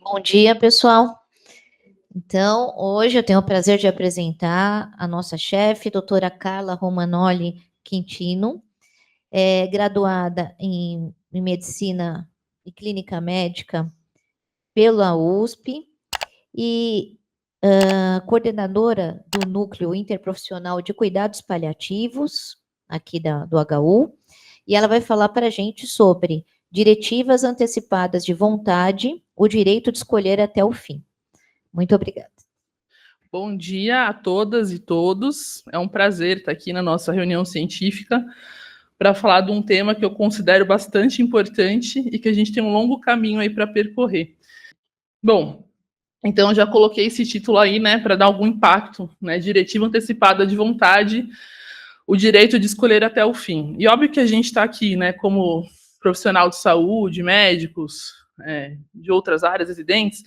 Bom dia, pessoal. Então, hoje eu tenho o prazer de apresentar a nossa chefe, doutora Carla Romanoli Quintino, graduada em Medicina e Clínica Médica pela USP e coordenadora do Núcleo Interprofissional de Cuidados Paliativos, aqui do HU, e ela vai falar para a gente sobre diretivas antecipadas de vontade, o direito de escolher até o fim. Muito obrigada. Bom dia a todas e todos. É um prazer estar aqui na nossa reunião científica para falar de um tema que eu considero bastante importante e que a gente tem um longo caminho aí para percorrer. Bom, então eu já coloquei esse título aí, né, para dar algum impacto, né, diretiva antecipada de vontade, o direito de escolher até o fim. E óbvio que a gente está aqui, né, como profissional de saúde, médicos, de outras áreas residentes,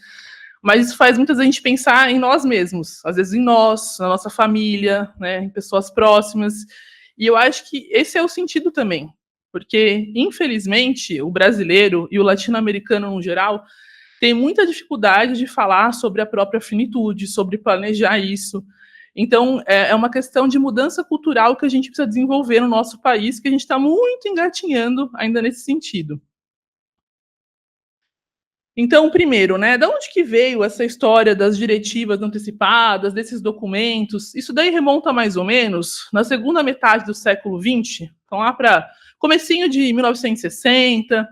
mas isso faz muita gente pensar em nós mesmos, às vezes em nós, na nossa família, né, em pessoas próximas. E eu acho que esse é o sentido também, porque, infelizmente, o brasileiro e o latino-americano no geral tem muita dificuldade de falar sobre a própria finitude, sobre planejar isso. Então, é uma questão de mudança cultural que a gente precisa desenvolver no nosso país, que a gente está muito engatinhando ainda nesse sentido. Então, primeiro, né, da onde que veio essa história das diretivas antecipadas, desses documentos? Isso daí remonta mais ou menos na segunda metade do século XX, então lá para comecinho de 1960,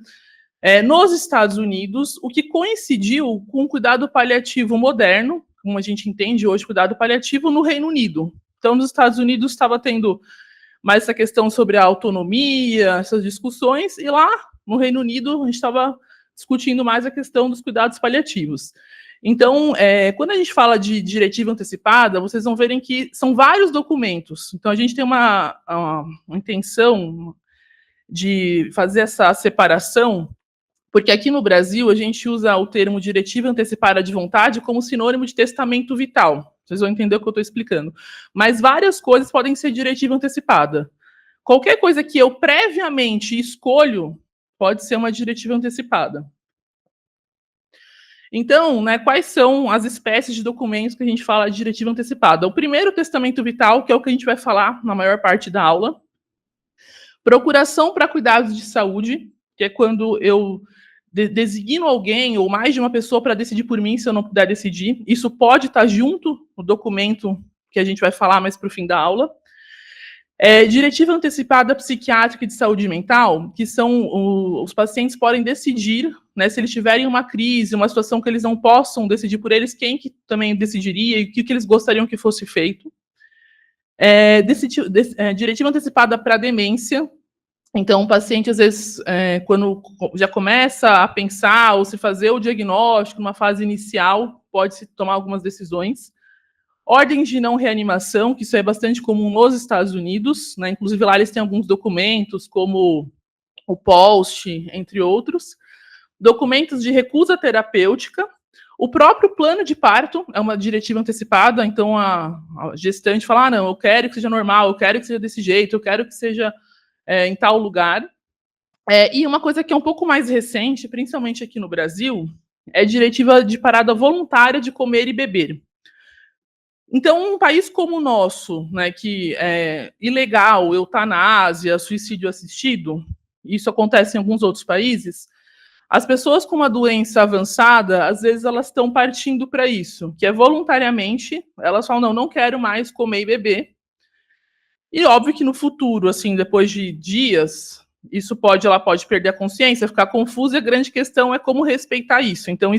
nos Estados Unidos, o que coincidiu com o cuidado paliativo moderno, como a gente entende hoje cuidado paliativo, no Reino Unido. Então, nos Estados Unidos estava tendo mais essa questão sobre a autonomia, essas discussões, e lá no Reino Unido a gente estava discutindo mais a questão dos cuidados paliativos. Então, quando a gente fala de diretiva antecipada, vocês vão verem que são vários documentos. Então, a gente tem uma intenção de fazer essa separação, porque aqui no Brasil a gente usa o termo diretiva antecipada de vontade como sinônimo de testamento vital. Vocês vão entender o que eu estou explicando. Mas várias coisas podem ser diretiva antecipada. Qualquer coisa que eu previamente escolho pode ser uma diretiva antecipada. Então, né, quais são as espécies de documentos que a gente fala de diretiva antecipada? O primeiro, o testamento vital, que é o que a gente vai falar na maior parte da aula. Procuração para cuidados de saúde, que é quando eu designo alguém ou mais de uma pessoa para decidir por mim se eu não puder decidir. Isso pode estar junto no documento que a gente vai falar mais para o fim da aula. Diretiva antecipada psiquiátrica e de saúde mental, que são os pacientes podem decidir, né, se eles tiverem uma crise, uma situação que eles não possam decidir por eles, quem que também decidiria e o que eles gostariam que fosse feito. Diretiva antecipada para demência. Então, o paciente, às vezes, quando já começa a pensar ou se fazer o diagnóstico, numa fase inicial, pode-se tomar algumas decisões. Ordens de não reanimação, que isso é bastante comum nos Estados Unidos, né? Inclusive lá eles têm alguns documentos, como o POST, entre outros. Documentos de recusa terapêutica. O próprio plano de parto é uma diretiva antecipada, então a gestante fala, não, eu quero que seja normal, eu quero que seja desse jeito, eu quero que seja em tal lugar. E uma coisa que é um pouco mais recente, principalmente aqui no Brasil, é diretiva de parada voluntária de comer e beber. Então, um país como o nosso, né, que é ilegal, eutanásia, suicídio assistido, isso acontece em alguns outros países, as pessoas com uma doença avançada, às vezes elas estão partindo para isso, que é voluntariamente, elas falam, não quero mais comer e beber. E óbvio que no futuro, assim, depois de dias, ela pode perder a consciência, ficar confusa, e a grande questão é como respeitar isso. Então,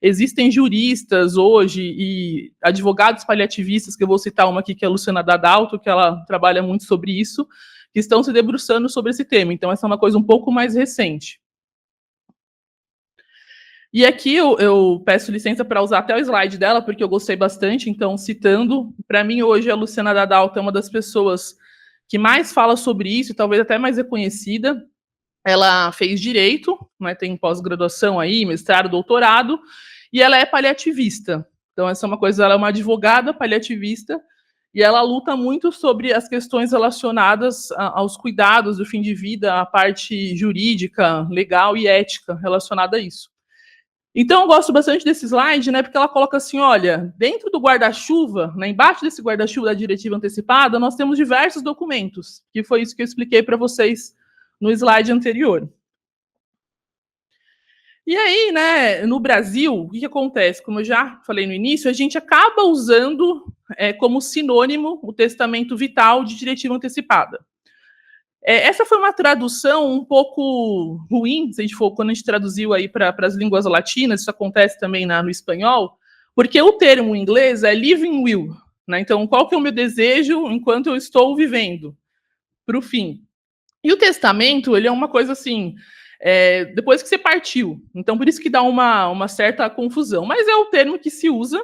existem juristas hoje e advogados paliativistas, que eu vou citar uma aqui, que é a Luciana Dadalto, que ela trabalha muito sobre isso, que estão se debruçando sobre esse tema. Então, essa é uma coisa um pouco mais recente. E aqui eu peço licença para usar até o slide dela, porque eu gostei bastante, então, citando, para mim hoje a Luciana Dadalto é uma das pessoas que mais fala sobre isso, talvez até mais reconhecida. Ela fez direito, né, tem pós-graduação aí, mestrado, doutorado, e ela é paliativista. Então, essa é uma coisa, ela é uma advogada paliativista, e ela luta muito sobre as questões relacionadas aos cuidados do fim de vida, a parte jurídica, legal e ética relacionada a isso. Então, eu gosto bastante desse slide, né, porque ela coloca assim, olha, dentro do guarda-chuva, né, embaixo desse guarda-chuva da diretiva antecipada, nós temos diversos documentos, que foi isso que eu expliquei para vocês no slide anterior. E aí, né, no Brasil, o que acontece? Como eu já falei no início, a gente acaba usando como sinônimo o testamento vital de diretiva antecipada. Essa foi uma tradução um pouco ruim, se a gente for, quando a gente traduziu aí para as línguas latinas, isso acontece também no espanhol, porque o termo em inglês é living will, né? Então, qual que é o meu desejo enquanto eu estou vivendo? Para o fim. E o testamento, ele é uma coisa assim, depois que você partiu. Então, por isso que dá uma certa confusão. Mas é o termo que se usa.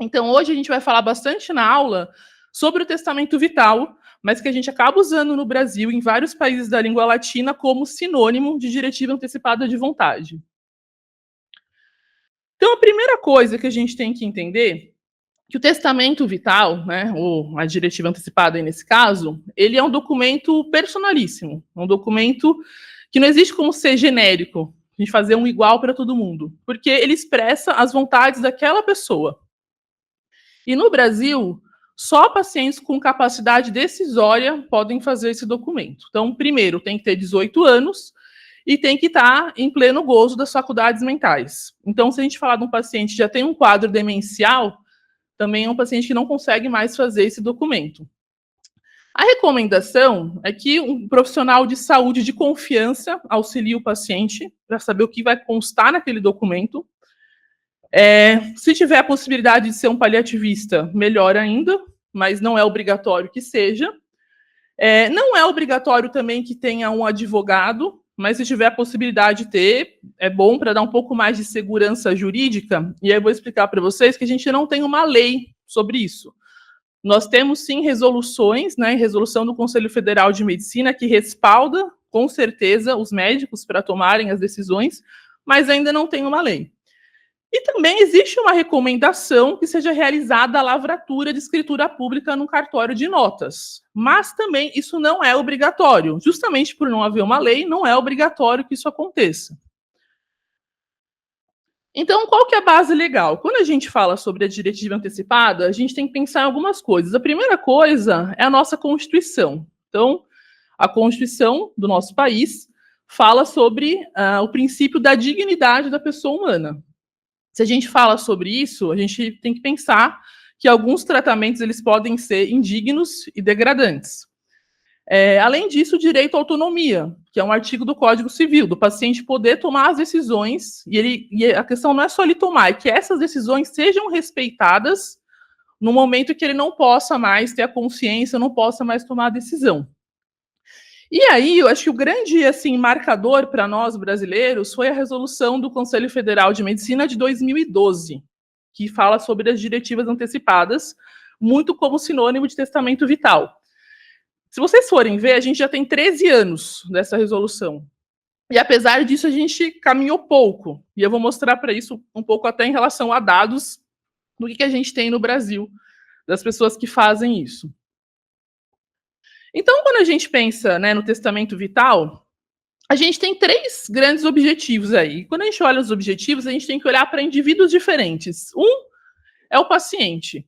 Então, hoje a gente vai falar bastante na aula sobre o testamento vital, mas que a gente acaba usando no Brasil, em vários países da língua latina, como sinônimo de diretiva antecipada de vontade. Então, a primeira coisa que a gente tem que entender que o testamento vital, né, ou a diretiva antecipada aí nesse caso, ele é um documento personalíssimo, um documento que não existe como ser genérico, a gente fazer um igual para todo mundo, porque ele expressa as vontades daquela pessoa. E no Brasil, só pacientes com capacidade decisória podem fazer esse documento. Então, primeiro, tem que ter 18 anos e tem que estar em pleno gozo das faculdades mentais. Então, se a gente falar de um paciente que já tem um quadro demencial, também é um paciente que não consegue mais fazer esse documento. A recomendação é que um profissional de saúde de confiança auxilie o paciente para saber o que vai constar naquele documento. Se tiver a possibilidade de ser um paliativista, melhor ainda, mas não é obrigatório que seja. Não é obrigatório também que tenha um advogado, mas se tiver a possibilidade de ter, é bom para dar um pouco mais de segurança jurídica. E aí eu vou explicar para vocês que a gente não tem uma lei sobre isso. Nós temos, sim, resoluções, né, resolução do Conselho Federal de Medicina, que respalda, com certeza, os médicos para tomarem as decisões, mas ainda não tem uma lei. E também existe uma recomendação que seja realizada a lavratura de escritura pública no cartório de notas. Mas também isso não é obrigatório. Justamente por não haver uma lei, não é obrigatório que isso aconteça. Então, qual que é a base legal? Quando a gente fala sobre a diretiva antecipada, a gente tem que pensar em algumas coisas. A primeira coisa é a nossa Constituição. Então, a Constituição do nosso país fala sobre o princípio da dignidade da pessoa humana. Se a gente fala sobre isso, a gente tem que pensar que alguns tratamentos eles podem ser indignos e degradantes. Além disso, o direito à autonomia, que é um artigo do Código Civil, do paciente poder tomar as decisões, e a questão não é só ele tomar, é que essas decisões sejam respeitadas no momento que ele não possa mais ter a consciência, não possa mais tomar a decisão. E aí, eu acho que o grande marcador para nós brasileiros foi a resolução do Conselho Federal de Medicina de 2012, que fala sobre as diretivas antecipadas, muito como sinônimo de testamento vital. Se vocês forem ver, a gente já tem 13 anos dessa resolução. E apesar disso, a gente caminhou pouco. E eu vou mostrar para isso um pouco até em relação a dados do que a gente tem no Brasil, das pessoas que fazem isso. Então, quando a gente pensa, né, no testamento vital, a gente tem 3 grandes objetivos aí. Quando a gente olha os objetivos, a gente tem que olhar para indivíduos diferentes. Um é o paciente.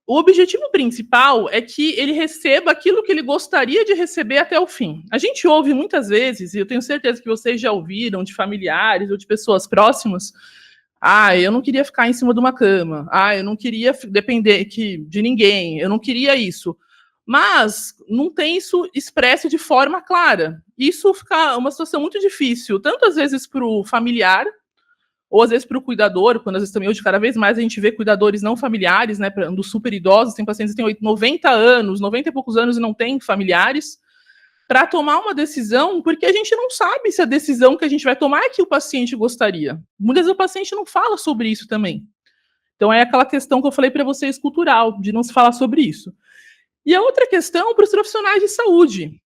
O objetivo principal é que ele receba aquilo que ele gostaria de receber até o fim. A gente ouve muitas vezes, e eu tenho certeza que vocês já ouviram de familiares ou de pessoas próximas, eu não queria ficar em cima de uma cama, eu não queria depender de ninguém, eu não queria isso. Mas não tem isso expresso de forma clara. Isso fica uma situação muito difícil, tanto às vezes para o familiar, ou às vezes para o cuidador, quando às vezes também hoje cada vez mais a gente vê cuidadores não familiares, né, dos super idosos, tem pacientes que têm 90 anos, 90 e poucos anos e não têm familiares, para tomar uma decisão, porque a gente não sabe se a decisão que a gente vai tomar é que o paciente gostaria. Muitas vezes o paciente não fala sobre isso também. Então é aquela questão que eu falei para vocês cultural, de não se falar sobre isso. E a outra questão para os profissionais de saúde.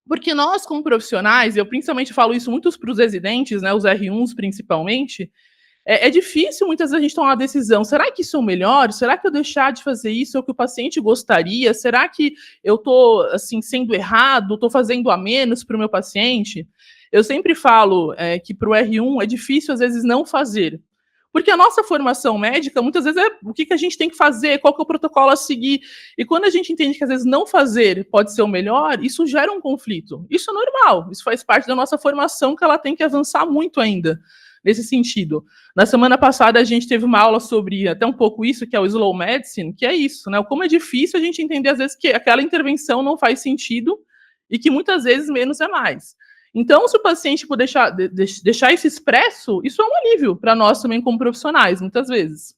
Porque nós, como profissionais, eu principalmente falo isso muito para os residentes, né, os R1s principalmente, é difícil muitas vezes a gente tomar uma decisão. Será que isso é o melhor? Será que eu deixar de fazer isso é o que o paciente gostaria? Será que eu estou sendo errado? Estou fazendo a menos para o meu paciente? Eu sempre falo que para o R1 é difícil, às vezes, não fazer. Porque a nossa formação médica, muitas vezes, é o que a gente tem que fazer, qual que é o protocolo a seguir. E quando a gente entende que, às vezes, não fazer pode ser o melhor, isso gera um conflito. Isso é normal, isso faz parte da nossa formação, que ela tem que avançar muito ainda, nesse sentido. Na semana passada, a gente teve uma aula sobre até um pouco isso, que é o slow medicine, que é isso, né? Como é difícil a gente entender, às vezes, que aquela intervenção não faz sentido e que, muitas vezes, menos é mais. Então, se o paciente puder deixar isso expresso, isso é um alívio para nós também como profissionais, muitas vezes.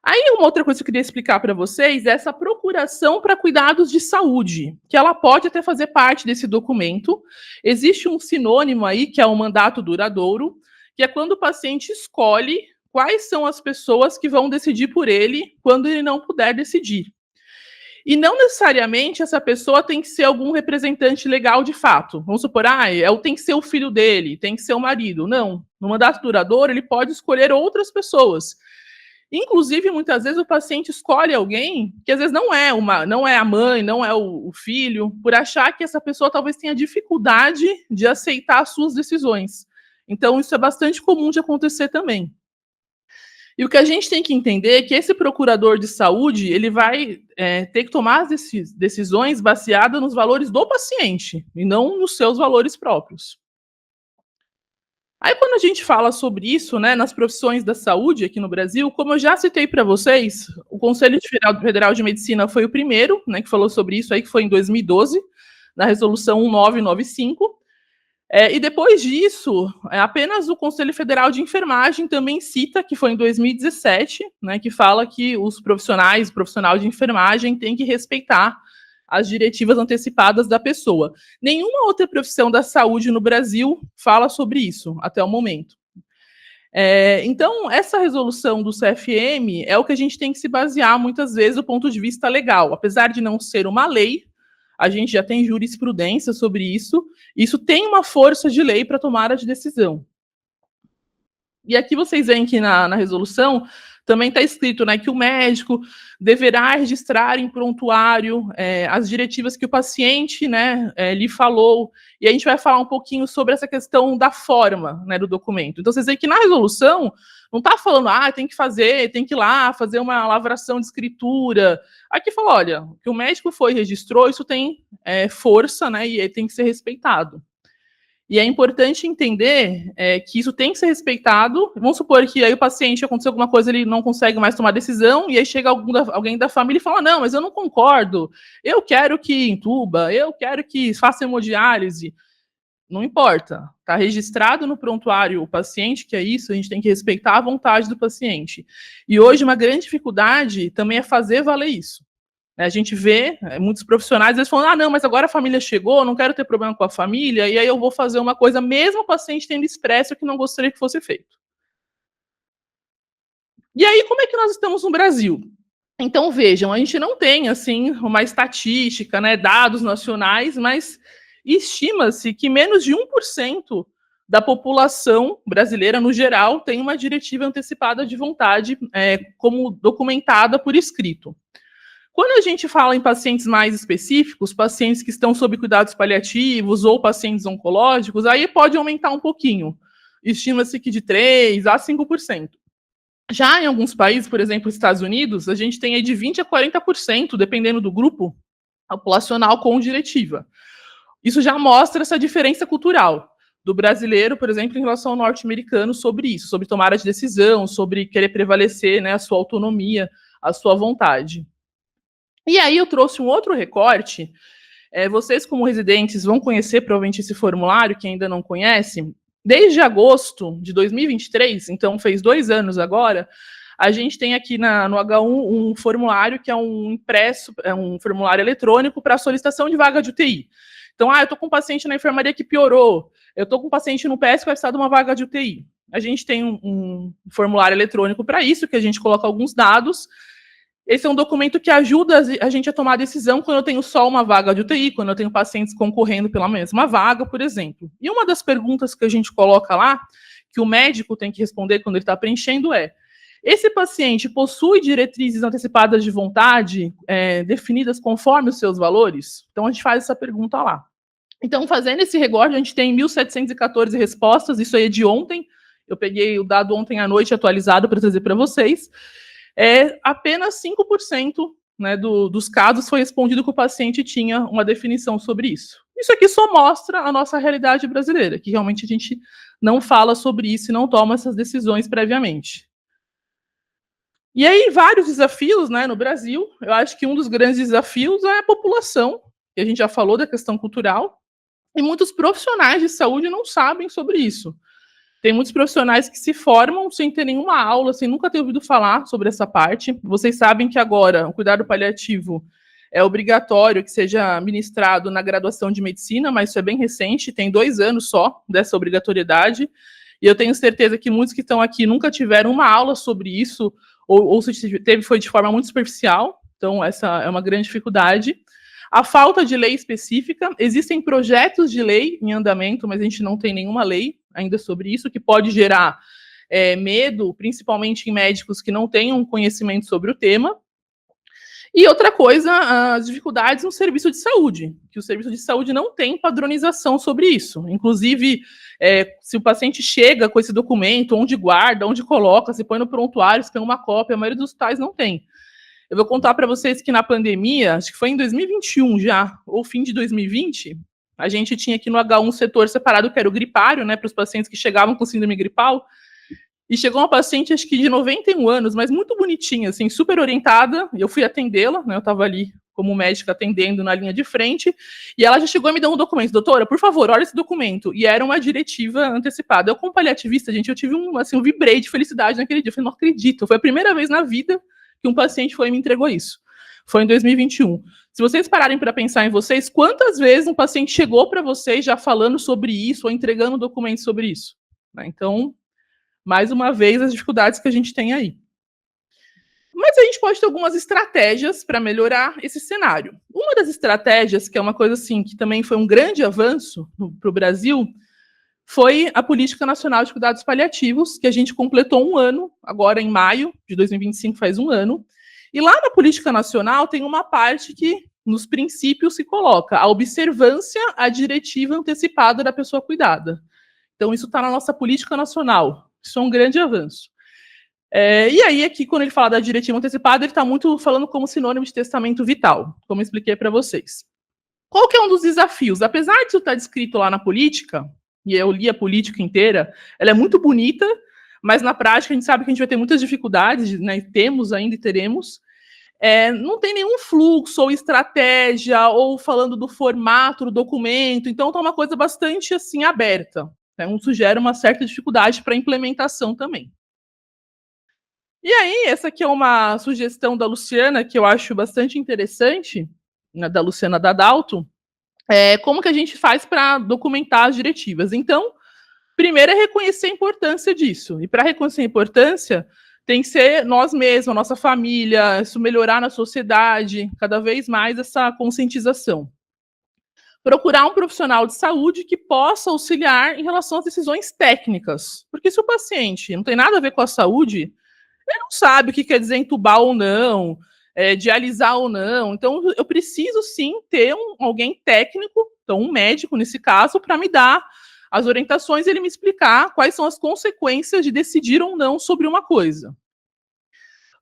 Aí, uma outra coisa que eu queria explicar para vocês é essa procuração para cuidados de saúde, que ela pode até fazer parte desse documento. Existe um sinônimo aí, que é o mandato duradouro, que é quando o paciente escolhe quais são as pessoas que vão decidir por ele quando ele não puder decidir. E não necessariamente essa pessoa tem que ser algum representante legal de fato. Vamos supor, tem que ser o filho dele, tem que ser o marido. Não. No mandato duradouro, ele pode escolher outras pessoas. Inclusive, muitas vezes, o paciente escolhe alguém que às vezes não é a mãe, não é o filho, por achar que essa pessoa talvez tenha dificuldade de aceitar as suas decisões. Então, isso é bastante comum de acontecer também. E o que a gente tem que entender é que esse procurador de saúde, ele vai ter que tomar as decisões baseadas nos valores do paciente, e não nos seus valores próprios. Aí, quando a gente fala sobre isso, né, nas profissões da saúde aqui no Brasil, como eu já citei para vocês, o Conselho Federal de Medicina foi o primeiro, né, que falou sobre isso aí, que foi em 2012, na resolução 1995. E depois disso, apenas o Conselho Federal de Enfermagem também cita, que foi em 2017, né, que fala que o profissional de enfermagem tem que respeitar as diretivas antecipadas da pessoa. Nenhuma outra profissão da saúde no Brasil fala sobre isso, até o momento. Então, essa resolução do CFM é o que a gente tem que se basear, muitas vezes, do ponto de vista legal. Apesar de não ser uma lei, a gente já tem jurisprudência sobre isso. Isso tem uma força de lei para tomada de decisão. E aqui vocês veem que na resolução também está escrito, né, que o médico deverá registrar em prontuário as diretivas que o paciente, né, lhe falou. E a gente vai falar um pouquinho sobre essa questão da forma, né, do documento. Então, vocês veem que na resolução não está falando, tem que ir lá fazer uma lavração de escritura. Aqui fala, olha, o que o médico registrou, isso tem força, né, e tem que ser respeitado. E é importante entender que isso tem que ser respeitado. Vamos supor que aí o paciente, aconteceu alguma coisa, ele não consegue mais tomar decisão, e aí chega alguém da família e fala, não, mas eu não concordo, eu quero que entuba, eu quero que faça hemodiálise. Não importa, está registrado no prontuário o paciente, que é isso, a gente tem que respeitar a vontade do paciente. E hoje uma grande dificuldade também é fazer valer isso. A gente vê muitos profissionais, eles falam, não, mas agora a família chegou, não quero ter problema com a família, e aí eu vou fazer uma coisa, mesmo o paciente tendo expresso que não gostaria que fosse feito. E aí, como é que nós estamos no Brasil? Então, vejam, a gente não tem, assim, uma estatística, né, dados nacionais, mas estima-se que menos de 1% da população brasileira, no geral, tem uma diretiva antecipada de vontade como documentada por escrito. Quando a gente fala em pacientes mais específicos, pacientes que estão sob cuidados paliativos ou pacientes oncológicos, aí pode aumentar um pouquinho. Estima-se que de 3% a 5%. Já em alguns países, por exemplo, Estados Unidos, a gente tem aí de 20% a 40%, dependendo do grupo populacional com diretiva. Isso já mostra essa diferença cultural do brasileiro, por exemplo, em relação ao norte-americano sobre isso, sobre tomada de decisão, sobre querer prevalecer, né, a sua autonomia, a sua vontade. E aí eu trouxe um outro recorte. Vocês, como residentes, vão conhecer provavelmente esse formulário, que ainda não conhecem. Desde agosto de 2023, então fez 2 anos agora, a gente tem aqui no H1 um formulário que é um impresso, um formulário eletrônico para solicitação de vaga de UTI. Então, eu estou com um paciente na enfermaria que piorou, eu estou com um paciente no PS que vai precisar de uma vaga de UTI. A gente tem um formulário eletrônico para isso, que a gente coloca alguns dados. Esse é um documento que ajuda a gente a tomar a decisão quando eu tenho só uma vaga de UTI, quando eu tenho pacientes concorrendo pela mesma vaga, por exemplo. E uma das perguntas que a gente coloca lá, que o médico tem que responder quando ele está preenchendo esse paciente possui diretrizes antecipadas de vontade definidas conforme os seus valores? Então, a gente faz essa pergunta lá. Então, fazendo esse regorge, a gente tem 1.714 respostas, isso aí é de ontem, eu peguei o dado ontem à noite atualizado para trazer para vocês. Apenas 5%, né, dos casos foi respondido que o paciente tinha uma definição sobre isso. Isso aqui só mostra a nossa realidade brasileira, que realmente a gente não fala sobre isso e não toma essas decisões previamente. E aí, vários desafios, né, no Brasil. Eu acho que um dos grandes desafios é a população, que a gente já falou da questão cultural, e muitos profissionais de saúde não sabem sobre isso. Tem muitos profissionais que se formam sem ter nenhuma aula, sem nunca ter ouvido falar sobre essa parte. Vocês sabem que agora o cuidado paliativo é obrigatório que seja ministrado na graduação de medicina, mas isso é bem recente, tem 2 anos só dessa obrigatoriedade. E eu tenho certeza que muitos que estão aqui nunca tiveram uma aula sobre isso, ou se teve, foi de forma muito superficial. Então, essa é uma grande dificuldade. A falta de lei específica, existem projetos de lei em andamento, mas a gente não tem nenhuma lei ainda sobre isso, que pode gerar medo, principalmente em médicos que não tenham conhecimento sobre o tema. E outra coisa, as dificuldades no serviço de saúde, que o serviço de saúde não tem padronização sobre isso. Inclusive, se o paciente chega com esse documento, onde guarda, onde coloca, se põe no prontuário, se tem uma cópia, a maioria dos hospitais não tem. Eu vou contar para vocês que na pandemia, acho que foi em 2021 já, ou fim de 2020, a gente tinha aqui no H1 um setor separado que era o gripário, né, para os pacientes que chegavam com síndrome gripal, e chegou uma paciente, acho que de 91 anos, mas muito bonitinha, assim, super orientada, e eu fui atendê-la, né, eu estava ali como médica atendendo na linha de frente, e ela já chegou e me deu um documento, doutora, por favor, olha esse documento, e era uma diretiva antecipada. Eu, como paliativista, gente, eu tive um vibrei de felicidade naquele dia, eu falei, não acredito, foi a primeira vez na vida que um paciente foi e me entregou isso. Foi em 2021. Se vocês pararem para pensar em vocês, quantas vezes um paciente chegou para vocês já falando sobre isso ou entregando documentos sobre isso? Então, mais uma vez, as dificuldades que a gente tem aí. Mas a gente pode ter algumas estratégias para melhorar esse cenário. Uma das estratégias, que é uma coisa assim, que também foi um grande avanço para o Brasil, foi a Política Nacional de Cuidados Paliativos, que a gente completou 1 ano, agora em maio de 2025, faz 1 ano. E lá na Política Nacional tem uma parte que, nos princípios, se coloca a observância à diretiva antecipada da pessoa cuidada. Então, isso está na nossa Política Nacional. Isso é um grande avanço. E aí, aqui, quando ele fala da diretiva antecipada, ele está muito falando como sinônimo de testamento vital, como eu expliquei para vocês. Qual que é um dos desafios? Apesar de isso estar descrito lá na política, e eu li a política inteira, ela é muito bonita, mas na prática a gente sabe que a gente vai ter muitas dificuldades, né? Temos ainda e teremos. Não tem nenhum fluxo ou estratégia, ou falando do formato do documento, então está uma coisa bastante assim aberta. Isso gera uma certa dificuldade para a implementação também. E aí, essa aqui é uma sugestão da Luciana, que eu acho bastante interessante, né, da Luciana Dadalto, como que a gente faz para documentar as diretivas. Então, primeiro é reconhecer a importância disso. E para reconhecer a importância, tem que ser nós mesmos, a nossa família, isso melhorar na sociedade, cada vez mais essa conscientização. Procurar um profissional de saúde que possa auxiliar em relação às decisões técnicas. Porque se o paciente não tem nada a ver com a saúde, ele não sabe o que quer dizer entubar ou não, dialisar ou não. Então, eu preciso sim ter alguém técnico, então um médico nesse caso, para me dar as orientações e ele me explicar quais são as consequências de decidir ou não sobre uma coisa.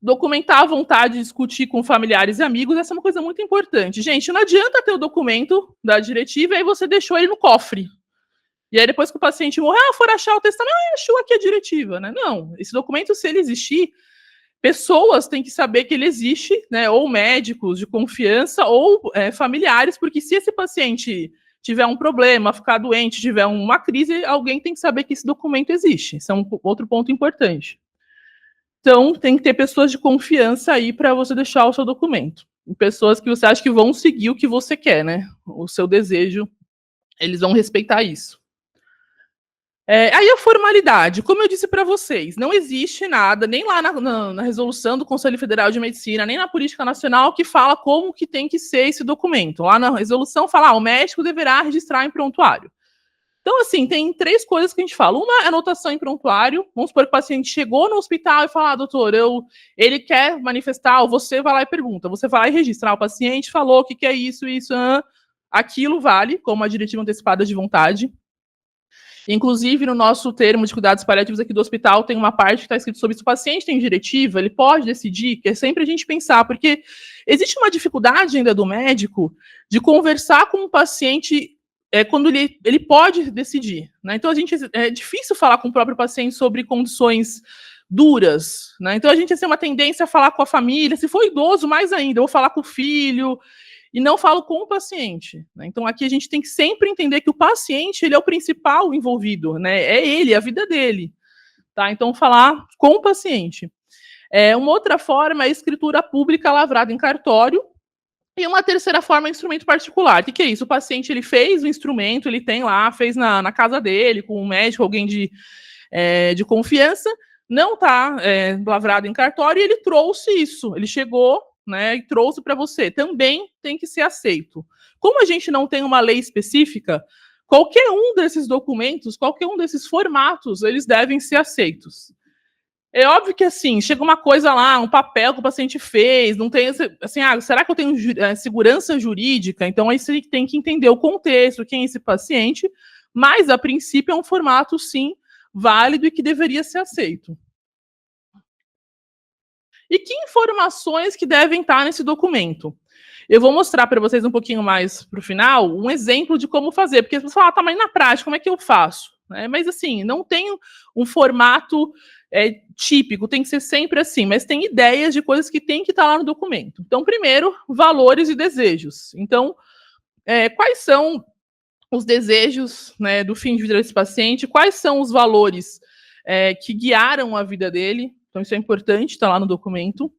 Documentar a vontade de discutir com familiares e amigos, essa é uma coisa muito importante. Gente, não adianta ter o documento da diretiva e aí você deixou ele no cofre. E aí depois que o paciente morrer, for achar o testamento, achou aqui a diretiva, né? Não, esse documento, se ele existir, pessoas têm que saber que ele existe, né? Ou médicos de confiança, ou familiares, porque se esse paciente tiver um problema, ficar doente, tiver uma crise, alguém tem que saber que esse documento existe. Isso é um outro ponto importante. Então, tem que ter pessoas de confiança aí para você deixar o seu documento. Pessoas que você acha que vão seguir o que você quer, né? O seu desejo, eles vão respeitar isso. Aí a formalidade, como eu disse para vocês, não existe nada, nem lá na resolução do Conselho Federal de Medicina, nem na Política Nacional, que fala como que tem que ser esse documento. Lá na resolução fala, o médico deverá registrar em prontuário. Então, assim, tem 3 coisas que a gente fala. Uma é anotação em prontuário. Vamos supor que o paciente chegou no hospital e fala, doutor, ele quer manifestar, ou você vai lá e pergunta. Você vai lá e registra. O paciente falou que quer isso, aquilo vale como a diretiva antecipada de vontade. Inclusive, no nosso termo de cuidados paliativos aqui do hospital, tem uma parte que está escrito sobre se o paciente tem diretiva, ele pode decidir, que é sempre a gente pensar, porque existe uma dificuldade ainda do médico de conversar com o paciente quando ele pode decidir, né? Então, é difícil falar com o próprio paciente sobre condições duras, né? Então, a gente tem uma tendência a falar com a família, se for idoso, mais ainda, eu vou falar com o filho, e não falo com o paciente, né? Então, aqui a gente tem que sempre entender que o paciente, ele é o principal envolvido, né? É ele, a vida dele, tá? Então, falar com o paciente. Uma outra forma é a escritura pública lavrada em cartório, e uma terceira forma é instrumento particular. O que é isso? O paciente, ele fez o instrumento, ele tem lá, fez na casa dele, com um médico, alguém de confiança, não está lavrado em cartório, e ele trouxe isso, ele chegou, né, e trouxe para você, também tem que ser aceito. Como a gente não tem uma lei específica, qualquer um desses documentos, qualquer um desses formatos, eles devem ser aceitos. É óbvio que, assim, chega uma coisa lá, um papel que o paciente fez, não tem, assim, será que eu tenho segurança jurídica? Então, aí você tem que entender o contexto, quem é esse paciente, mas, a princípio, é um formato, sim, válido e que deveria ser aceito. E que informações que devem estar nesse documento? Eu vou mostrar para vocês um pouquinho mais para o final um exemplo de como fazer, porque você fala, tá, mas na prática, como é que eu faço? Mas assim, não tem um formato típico, tem que ser sempre assim, mas tem ideias de coisas que tem que estar lá no documento. Então, primeiro, valores e desejos. Então, quais são os desejos, né, do fim de vida desse paciente? Quais são os valores que guiaram a vida dele? Então, isso é importante, está lá no documento.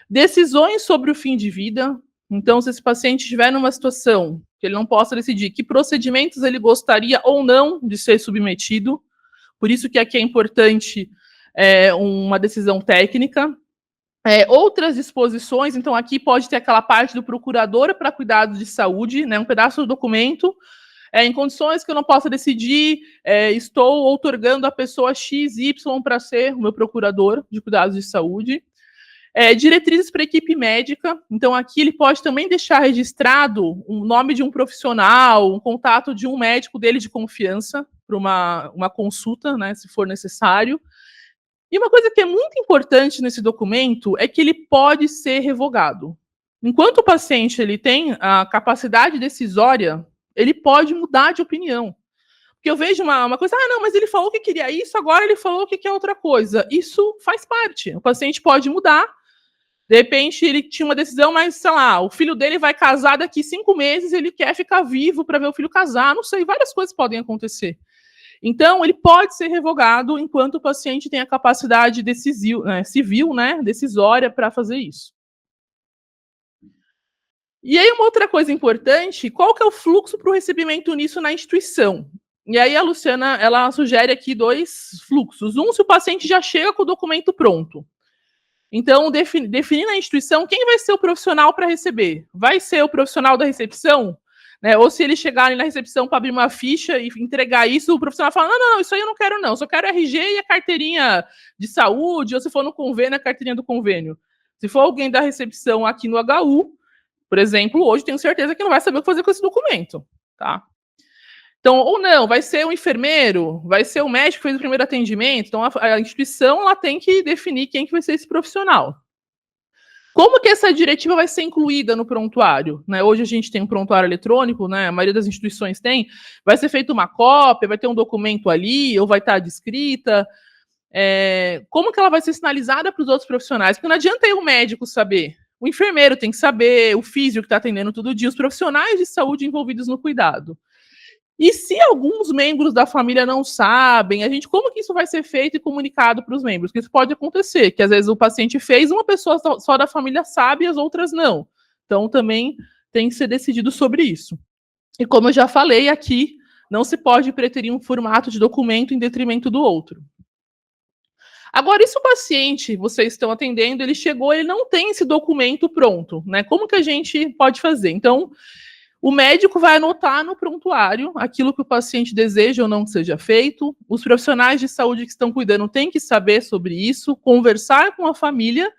Decisões sobre o fim de vida. Então, se esse paciente estiver numa situação que ele não possa decidir que procedimentos ele gostaria ou não de ser submetido, por isso que aqui é importante uma decisão técnica. Outras disposições, então aqui pode ter aquela parte do procurador para cuidados de saúde, né, um pedaço do documento, em condições que eu não possa decidir, estou outorgando a pessoa XY para ser o meu procurador de cuidados de saúde. Diretrizes para a equipe médica, então aqui ele pode também deixar registrado o nome de um profissional, um contato de um médico dele de confiança para uma consulta, né, se for necessário. E uma coisa que é muito importante nesse documento é que ele pode ser revogado. Enquanto o paciente ele tem a capacidade decisória, ele pode mudar de opinião. Porque eu vejo uma coisa, não, mas ele falou que queria isso, agora ele falou que quer outra coisa. Isso faz parte. O paciente pode mudar. De repente, ele tinha uma decisão, mas, sei lá, o filho dele vai casar daqui 5 meses, ele quer ficar vivo para ver o filho casar. Não sei, várias coisas podem acontecer. Então, ele pode ser revogado enquanto o paciente tem a capacidade civil, né, decisória para fazer isso. E aí, uma outra coisa importante, qual que é o fluxo para o recebimento nisso na instituição? E aí, a Luciana, ela sugere aqui 2 fluxos. Um, se o paciente já chega com o documento pronto. Então, definir na instituição quem vai ser o profissional para receber. Vai ser o profissional da recepção? Né? Ou se eles chegarem na recepção para abrir uma ficha e entregar isso, o profissional fala, não, isso aí eu não quero não, só quero RG e a carteirinha de saúde, ou se for no convênio, a carteirinha do convênio. Se for alguém da recepção aqui no HU, por exemplo, hoje tenho certeza que não vai saber o que fazer com esse documento, tá? Então, ou não, vai ser o enfermeiro, vai ser o médico que fez o primeiro atendimento, então a instituição ela tem que definir quem que vai ser esse profissional. Como que essa diretiva vai ser incluída no prontuário? Né? Hoje a gente tem um prontuário eletrônico, né? A maioria das instituições tem. Vai ser feita uma cópia, vai ter um documento ali, ou vai estar descrita. Como que ela vai ser sinalizada para os outros profissionais? Porque não adianta o médico saber. O enfermeiro tem que saber, o físico que está atendendo todo dia, os profissionais de saúde envolvidos no cuidado. E se alguns membros da família não sabem, como que isso vai ser feito e comunicado para os membros? Porque isso pode acontecer, que às vezes o paciente fez, uma pessoa só da família sabe e as outras não. Então, também tem que ser decidido sobre isso. E como eu já falei aqui, não se pode preterir um formato de documento em detrimento do outro. Agora, e se o paciente, vocês estão atendendo, ele chegou, ele não tem esse documento pronto, né? Como que a gente pode fazer? Então, o médico vai anotar no prontuário aquilo que o paciente deseja ou não que seja feito. Os profissionais de saúde que estão cuidando têm que saber sobre isso, conversar com a família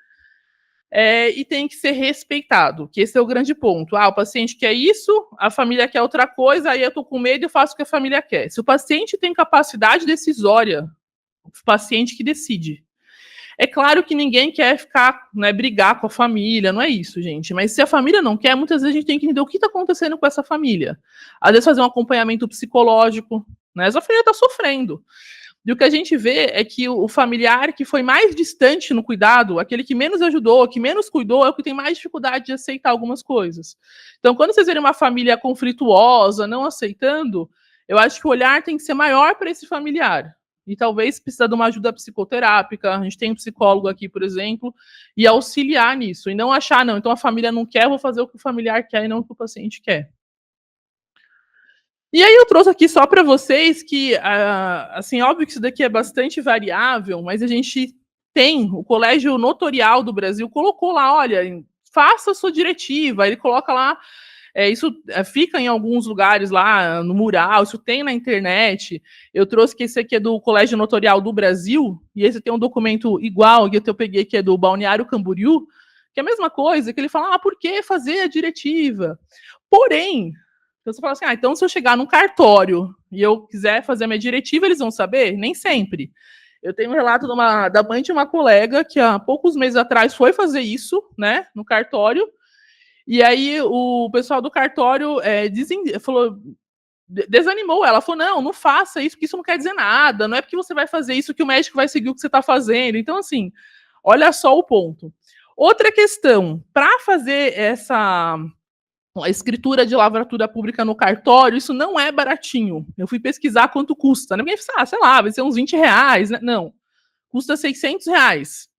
e tem que ser respeitado, que esse é o grande ponto. O paciente quer isso, a família quer outra coisa, aí eu tô com medo e eu faço o que a família quer. Se o paciente tem capacidade decisória, o paciente que decide. É claro que ninguém quer ficar, né, brigar com a família, não é isso, gente. Mas se a família não quer, muitas vezes a gente tem que entender o que está acontecendo com essa família. Às vezes fazer um acompanhamento psicológico, né? Essa família está sofrendo. E o que a gente vê é que o familiar que foi mais distante no cuidado, aquele que menos ajudou, que menos cuidou, é o que tem mais dificuldade de aceitar algumas coisas. Então, quando vocês verem uma família conflituosa, não aceitando, eu acho que o olhar tem que ser maior para esse familiar. E talvez precisa de uma ajuda psicoterápica, a gente tem um psicólogo aqui, por exemplo, e auxiliar nisso, e não achar, não, então a família não quer, vou fazer o que o familiar quer e não o que o paciente quer. E aí eu trouxe aqui só para vocês que, assim, óbvio que isso daqui é bastante variável, mas a gente tem, o Colégio Notorial do Brasil colocou lá, olha, faça a sua diretiva, ele coloca lá, isso fica em alguns lugares lá no mural, isso tem na internet. Eu trouxe que esse aqui é do Colégio Notorial do Brasil, e esse tem um documento igual, que eu peguei, que é do Balneário Camboriú, que é a mesma coisa, que ele fala, por que fazer a diretiva? Porém, então você fala assim, então se eu chegar num cartório e eu quiser fazer a minha diretiva, eles vão saber? Nem sempre. Eu tenho um relato da mãe de uma colega que há poucos meses atrás foi fazer isso, né, no cartório, e aí o pessoal do cartório desanimou ela, falou, não faça isso, porque isso não quer dizer nada, não é porque você vai fazer isso que o médico vai seguir o que você está fazendo. Então, assim, olha só o ponto. Outra questão, para fazer a escritura de lavratura pública no cartório, isso não é baratinho. Eu fui pesquisar quanto custa. Ninguém fala, sei lá, vai ser uns R$20, né? Não, custa R$600.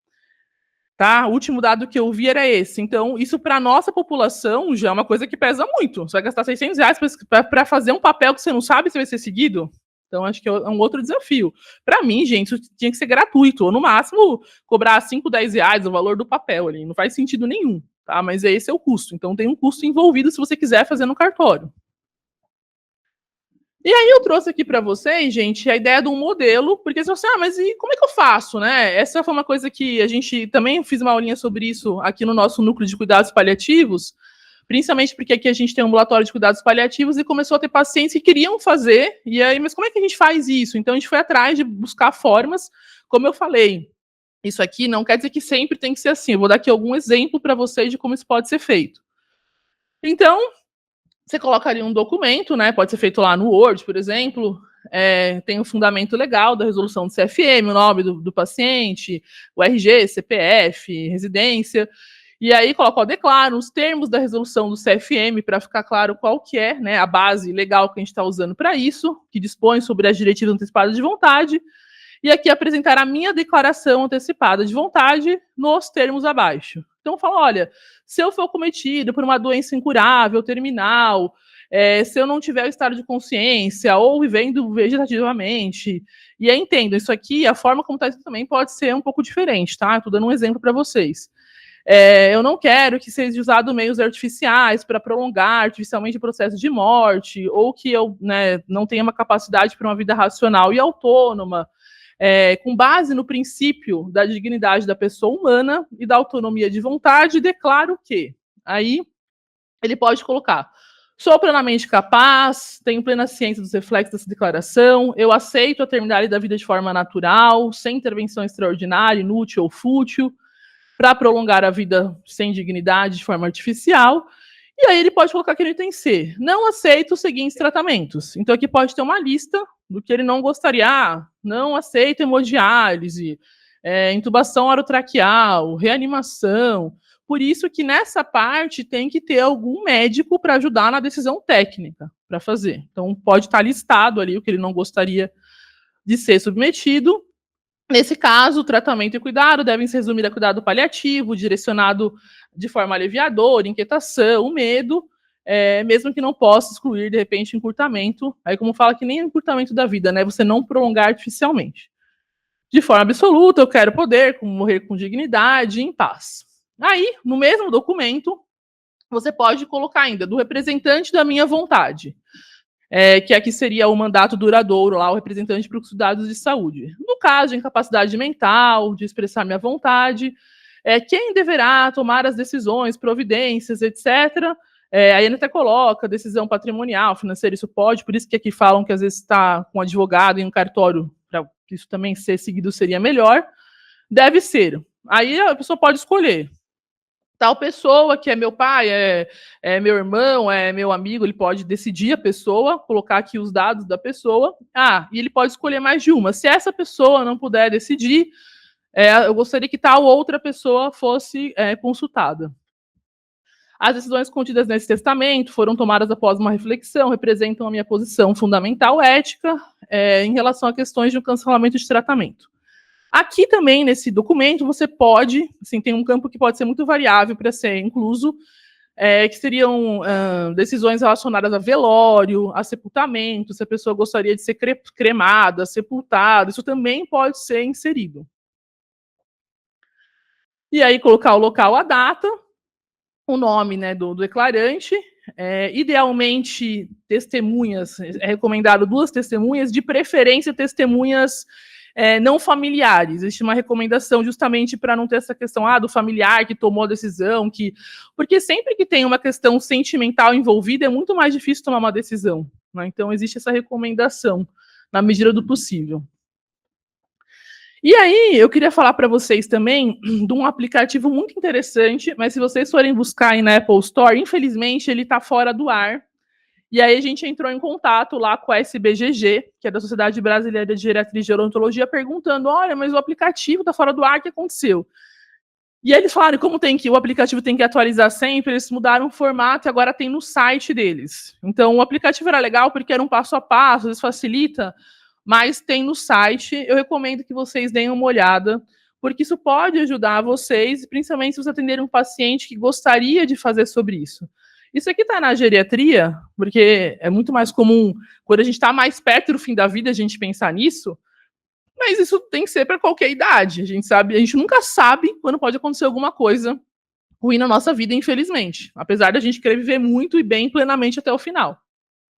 Tá? O último dado que eu vi era esse. Então, isso para nossa população já é uma coisa que pesa muito. Você vai gastar R$600 para fazer um papel que você não sabe se vai ser seguido? Então, acho que é um outro desafio. Para mim, gente, isso tinha que ser gratuito, ou no máximo cobrar R$5, R$10 o valor do papel ali. Não faz sentido nenhum, tá? Mas esse é o custo. Então, tem um custo envolvido se você quiser fazer no cartório. E aí eu trouxe aqui para vocês, gente, a ideia de um modelo, porque você fala assim, mas e como é que eu faço, né? Essa foi uma coisa que a gente também fiz uma aulinha sobre isso aqui no nosso núcleo de cuidados paliativos, principalmente porque aqui a gente tem um ambulatório de cuidados paliativos e começou a ter pacientes que queriam fazer, e aí, mas como é que a gente faz isso? Então a gente foi atrás de buscar formas, como eu falei, isso aqui não quer dizer que sempre tem que ser assim, eu vou dar aqui algum exemplo para vocês de como isso pode ser feito. Então, você coloca ali um documento, né? Pode ser feito lá no Word, por exemplo. Tem o fundamento legal da resolução do CFM, o nome do paciente, o RG, CPF, residência. E aí coloca, declaro os termos da resolução do CFM para ficar claro qual que é, né, a base legal que a gente está usando para isso, que dispõe sobre as diretivas antecipadas de vontade. E aqui apresentar a minha declaração antecipada de vontade nos termos abaixo. Então, fala, olha, se eu for cometido por uma doença incurável, terminal, se eu não tiver o estado de consciência ou vivendo vegetativamente, e aí entendo, isso aqui, a forma como está isso também pode ser um pouco diferente, tá? Estou dando um exemplo para vocês. Eu não quero que seja usado meios artificiais para prolongar artificialmente o processo de morte, ou que eu, né, não tenha uma capacidade para uma vida racional e autônoma, com base no princípio da dignidade da pessoa humana e da autonomia de vontade, declaro que. Aí ele pode colocar: sou plenamente capaz, tenho plena ciência dos reflexos dessa declaração, eu aceito a terminalidade da vida de forma natural, sem intervenção extraordinária, inútil ou fútil, para prolongar a vida sem dignidade de forma artificial. E aí ele pode colocar que ele tem C. Não aceito os seguintes tratamentos. Então aqui pode ter uma lista do que ele não gostaria. Não aceito hemodiálise, intubação orotraqueal, reanimação. Por isso que nessa parte tem que ter algum médico para ajudar na decisão técnica para fazer. Então pode estar listado ali o que ele não gostaria de ser submetido. Nesse caso, o tratamento e cuidado devem se resumir a cuidado paliativo, direcionado de forma aliviadora, inquietação, o medo, mesmo que não possa excluir, de repente, encurtamento. Aí, como fala que nem encurtamento da vida, né? Você não prolongar artificialmente. De forma absoluta, eu quero poder morrer com dignidade e em paz. Aí, no mesmo documento, você pode colocar ainda do representante da minha vontade. Que aqui seria o mandato duradouro, lá, o representante para os cuidados de saúde. No caso de incapacidade mental, de expressar minha vontade, quem deverá tomar as decisões, providências, etc. Aí ele até coloca decisão patrimonial, financeira, isso pode, por isso que aqui falam que às vezes está com um advogado em um cartório, para isso também ser seguido seria melhor. Deve ser. Aí a pessoa pode escolher. Tal pessoa que é meu pai, é meu irmão, é meu amigo, ele pode decidir a pessoa, colocar aqui os dados da pessoa. E ele pode escolher mais de uma. Se essa pessoa não puder decidir, eu gostaria que tal outra pessoa fosse consultada. As decisões contidas nesse testamento foram tomadas após uma reflexão, representam a minha posição fundamental ética em relação a questões de um cancelamento de tratamento. Aqui também, nesse documento, você pode, assim, tem um campo que pode ser muito variável para ser incluso, que seriam decisões relacionadas a velório, a sepultamento, se a pessoa gostaria de ser cremada, sepultada, isso também pode ser inserido. E aí colocar o local, a data, o nome, né, do declarante, idealmente testemunhas, é recomendado 2 testemunhas, de preferência testemunhas não familiares. Existe uma recomendação justamente para não ter essa questão do familiar que tomou a decisão, porque sempre que tem uma questão sentimental envolvida é muito mais difícil tomar uma decisão, né? Então existe essa recomendação na medida do possível. E aí, eu queria falar para vocês também de um aplicativo muito interessante, mas se vocês forem buscar aí na Apple Store, infelizmente ele está fora do ar. E aí a gente entrou em contato lá com a SBGG, que é da Sociedade Brasileira de Geriatria e Gerontologia, perguntando, olha, mas o aplicativo está fora do ar, o que aconteceu? E aí eles falaram, como o aplicativo tem que atualizar sempre, eles mudaram o formato e agora tem no site deles. Então, o aplicativo era legal porque era um passo a passo, eles facilita, mas tem no site. Eu recomendo que vocês deem uma olhada, porque isso pode ajudar vocês, principalmente se vocês atenderem um paciente que gostaria de fazer sobre isso. Isso aqui está na geriatria, porque é muito mais comum, quando a gente está mais perto do fim da vida, a gente pensar nisso, mas isso tem que ser para qualquer idade. A gente nunca sabe quando pode acontecer alguma coisa ruim na nossa vida, infelizmente. Apesar da gente querer viver muito e bem plenamente até o final.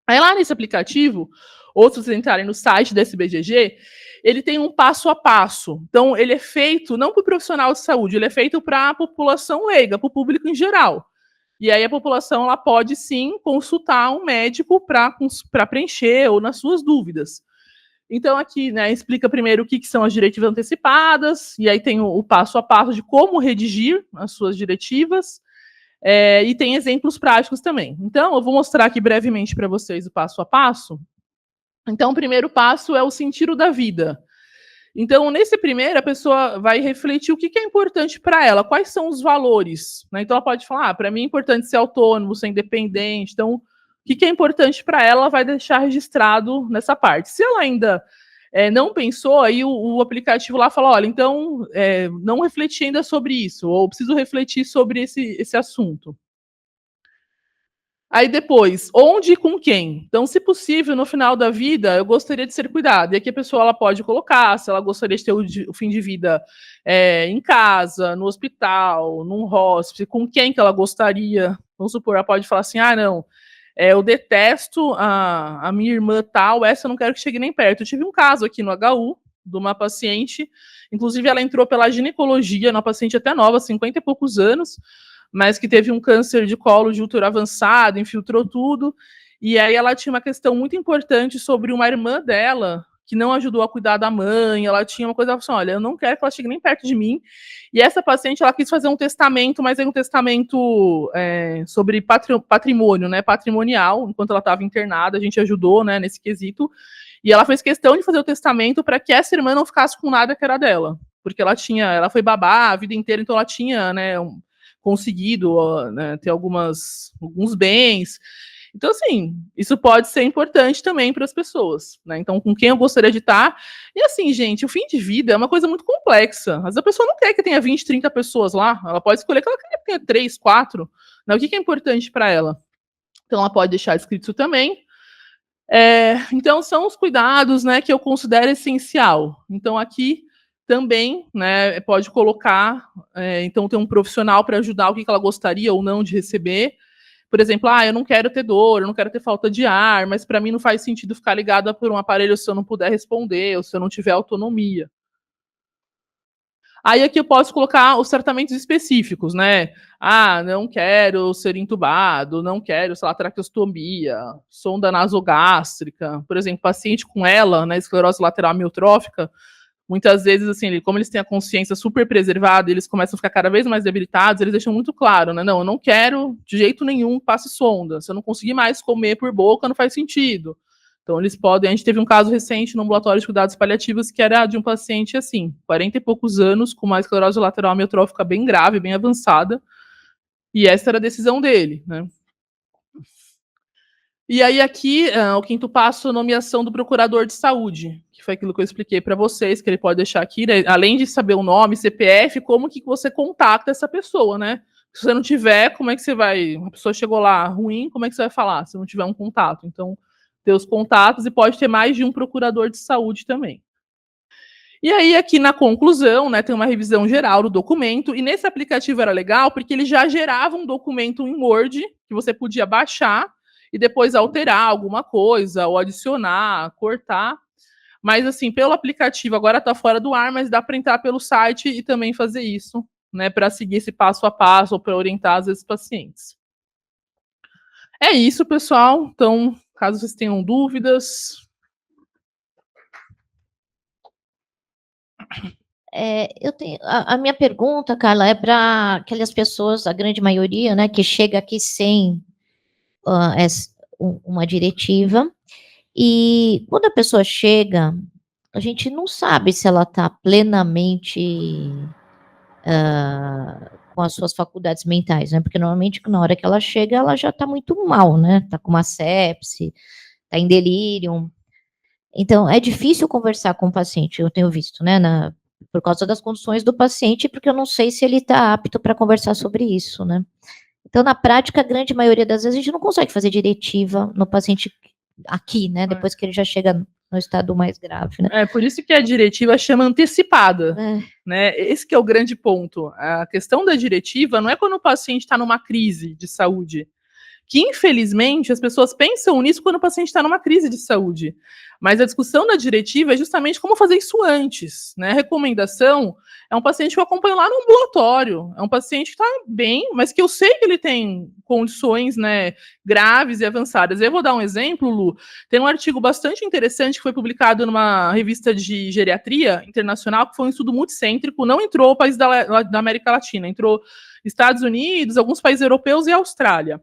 Aí lá nesse aplicativo, ou se vocês entrarem no site da SBGG, ele tem um passo a passo. Então, ele é feito não para o profissional de saúde, ele é feito para a população leiga, para o público em geral. E aí a população ela pode sim consultar um médico para preencher ou nas suas dúvidas. Então, aqui, né, explica primeiro o que são as diretivas antecipadas, e aí tem o passo a passo de como redigir as suas diretivas, e tem exemplos práticos também. Então, eu vou mostrar aqui brevemente para vocês o passo a passo. Então, o primeiro passo é o sentido da vida. Então, nesse primeiro, a pessoa vai refletir o que é importante para ela, quais são os valores, né? Então, ela pode falar, para mim é importante ser autônomo, ser independente. Então, o que é importante para ela, vai deixar registrado nessa parte. Se ela ainda não pensou, aí o aplicativo lá fala, olha, então, não refleti ainda sobre isso, ou preciso refletir sobre esse assunto. Aí depois, onde e com quem? Então, se possível, no final da vida, eu gostaria de ser cuidada. E aqui a pessoa ela pode colocar se ela gostaria de ter o fim de vida em casa, no hospital, num hospice, com quem que ela gostaria. Vamos supor, ela pode falar assim, não, eu detesto a minha irmã tal, essa eu não quero que chegue nem perto. Eu tive um caso aqui no HU, de uma paciente, inclusive ela entrou pela ginecologia, uma paciente até nova, 50 e poucos anos, mas que teve um câncer de colo de útero avançado, infiltrou tudo, e aí ela tinha uma questão muito importante sobre uma irmã dela, que não ajudou a cuidar da mãe, ela tinha uma coisa assim, olha, eu não quero que ela chegue nem perto de mim, e essa paciente, ela quis fazer um testamento, mas é um testamento sobre patrimônio, né, patrimonial, enquanto ela estava internada, a gente ajudou, né, nesse quesito, e ela fez questão de fazer o testamento para que essa irmã não ficasse com nada que era dela, porque ela foi babá a vida inteira, então ela tinha, né, conseguido né, ter alguns bens. Então, assim, isso pode ser importante também para as pessoas, né? Então, com quem eu gostaria de estar. E assim, gente, o fim de vida é uma coisa muito complexa. Às vezes a pessoa não quer que tenha 20, 30 pessoas lá. Ela pode escolher que ela quer que tenha 3, 4. Né? O que é importante para ela? Então, ela pode deixar escrito isso também. Então, são os cuidados, né, que eu considero essencial. Então, aqui também, né, pode colocar, então tem um profissional para ajudar o que ela gostaria ou não de receber. Por exemplo, eu não quero ter dor, eu não quero ter falta de ar, mas para mim não faz sentido ficar ligada por um aparelho se eu não puder responder ou se eu não tiver autonomia. Aí aqui eu posso colocar os tratamentos específicos, né? Ah, não quero ser entubado, não quero, sei lá, traqueostomia, sonda nasogástrica. Por exemplo, paciente com ela, né, esclerose lateral amiotrófica, muitas vezes, assim, como eles têm a consciência super preservada, eles começam a ficar cada vez mais debilitados, eles deixam muito claro, né? Não, eu não quero de jeito nenhum passe sonda. Se eu não conseguir mais comer por boca, não faz sentido. Então, eles podem. A gente teve um caso recente no ambulatório de cuidados paliativos que era de um paciente assim, 40 e poucos anos, com uma esclerose lateral amiotrófica bem grave, bem avançada. E essa era a decisão dele, né? E aí, aqui, o quinto passo, nomeação do procurador de saúde, que foi aquilo que eu expliquei para vocês, que ele pode deixar aqui, né? Além de saber o nome, CPF, como que você contacta essa pessoa, né? Se você não tiver, como é que você vai. Uma pessoa chegou lá ruim, como é que você vai falar se não tiver um contato? Então, ter os contatos e pode ter mais de um procurador de saúde também. E aí, aqui na conclusão, né, tem uma revisão geral do documento, e nesse aplicativo era legal porque ele já gerava um documento em Word que você podia baixar e depois alterar alguma coisa, ou adicionar, cortar. Mas, assim, pelo aplicativo, agora está fora do ar, mas dá para entrar pelo site e também fazer isso, né, para seguir esse passo a passo ou para orientar, às vezes, pacientes. É isso, pessoal. Então, caso vocês tenham dúvidas. Eu tenho a minha pergunta, Carla, é para aquelas pessoas, a grande maioria, né, que chega aqui sem uma diretiva, e quando a pessoa chega, a gente não sabe se ela está plenamente com as suas faculdades mentais, né? Porque normalmente na hora que ela chega, ela já está muito mal, né? Está com uma sepse, está em delírio. Então, é difícil conversar com o paciente, eu tenho visto, né? Por causa das condições do paciente, porque eu não sei se ele está apto para conversar sobre isso, né? Então, na prática, a grande maioria das vezes, a gente não consegue fazer diretiva no paciente aqui, né? Depois que ele já chega no estado mais grave, né? É, por isso que a diretiva chama antecipada, né? Esse que é o grande ponto. A questão da diretiva não é quando o paciente está numa crise de saúde, que infelizmente as pessoas pensam nisso quando o paciente está numa crise de saúde. Mas a discussão da diretiva é justamente como fazer isso antes, né? A recomendação é um paciente que eu acompanho lá no ambulatório, é um paciente que está bem, mas que eu sei que ele tem condições, né, graves e avançadas. Eu vou dar um exemplo, Lu. Tem um artigo bastante interessante que foi publicado numa revista de geriatria internacional, que foi um estudo multicêntrico, não entrou o país da América Latina, entrou Estados Unidos, alguns países europeus e Austrália.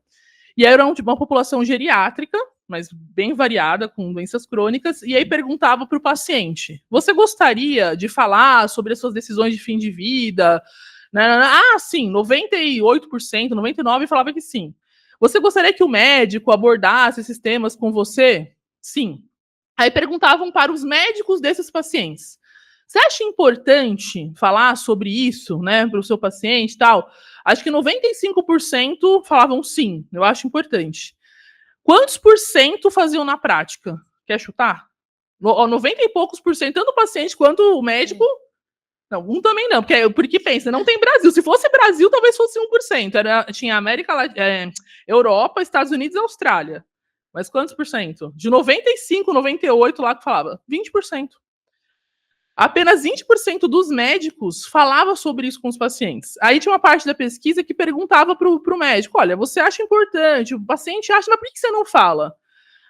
E aí era uma população geriátrica, mas bem variada, com doenças crônicas, e aí perguntava para o paciente: você gostaria de falar sobre as suas decisões de fim de vida? Ah, sim, 98%, 99% falava que sim. Você gostaria que o médico abordasse esses temas com você? Sim. Aí perguntavam para os médicos desses pacientes: você acha importante falar sobre isso, né, para o seu paciente e tal? Acho que 95% falavam sim, eu acho importante. Quantos por cento faziam na prática? Quer chutar? 90 e poucos por cento, tanto o paciente quanto o médico. Não, um também não, porque pensa, não tem Brasil. Se fosse Brasil, talvez fosse 1%. Tinha América Latina, Europa, Estados Unidos e Austrália. Mas quantos por cento? De 95, 98 lá que falava, 20%. Apenas 20% dos médicos falava sobre isso com os pacientes. Aí tinha uma parte da pesquisa que perguntava para o médico: olha, você acha importante, o paciente acha, mas por que você não fala?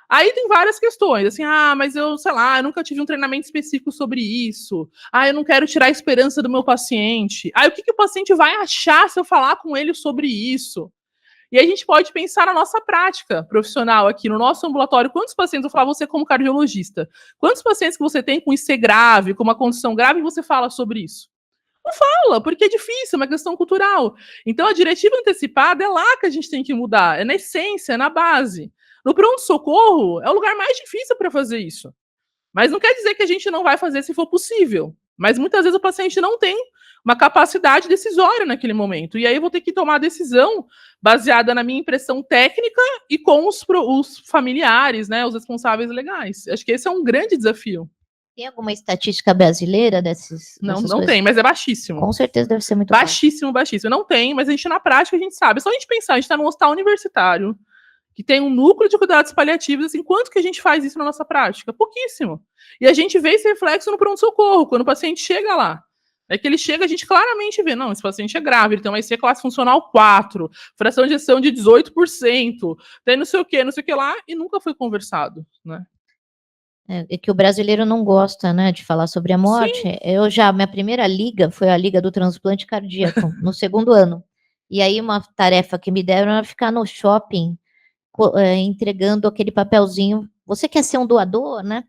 Aí tem várias questões, assim, mas eu, sei lá, eu nunca tive um treinamento específico sobre isso. Eu não quero tirar a esperança do meu paciente. O que o paciente vai achar se eu falar com ele sobre isso? E a gente pode pensar na nossa prática profissional aqui, no nosso ambulatório. Quantos pacientes, eu falo você como cardiologista, quantos pacientes que você tem com IC grave, com uma condição grave, e você fala sobre isso? Não fala, porque é difícil, é uma questão cultural. Então, a diretiva antecipada é lá que a gente tem que mudar, é na essência, é na base. No pronto-socorro, é o lugar mais difícil para fazer isso. Mas não quer dizer que a gente não vai fazer se for possível. Mas muitas vezes o paciente não tem uma capacidade decisória naquele momento. E aí eu vou ter que tomar a decisão baseada na minha impressão técnica e com os familiares, né, os responsáveis legais. Acho que esse é um grande desafio. Tem alguma estatística brasileira dessas? Não tem, mas é baixíssimo. Com certeza deve ser muito baixíssimo. Baixíssimo. Não tem, mas a gente na prática a gente sabe. É só a gente pensar, a gente está num hospital universitário, que tem um núcleo de cuidados paliativos, assim, quanto que a gente faz isso na nossa prática? Pouquíssimo. E a gente vê esse reflexo no pronto-socorro, quando o paciente chega lá. É que ele chega, a gente claramente vê, não, esse paciente é grave, ele tem uma IC classe funcional 4, fração de ejeção de 18%, tem não sei o que lá, e nunca foi conversado, né? É que o brasileiro não gosta, né, de falar sobre a morte. Sim. Minha primeira liga foi a liga do transplante cardíaco, no segundo ano. E aí uma tarefa que me deram era ficar no shopping entregando aquele papelzinho. Você quer ser um doador, né?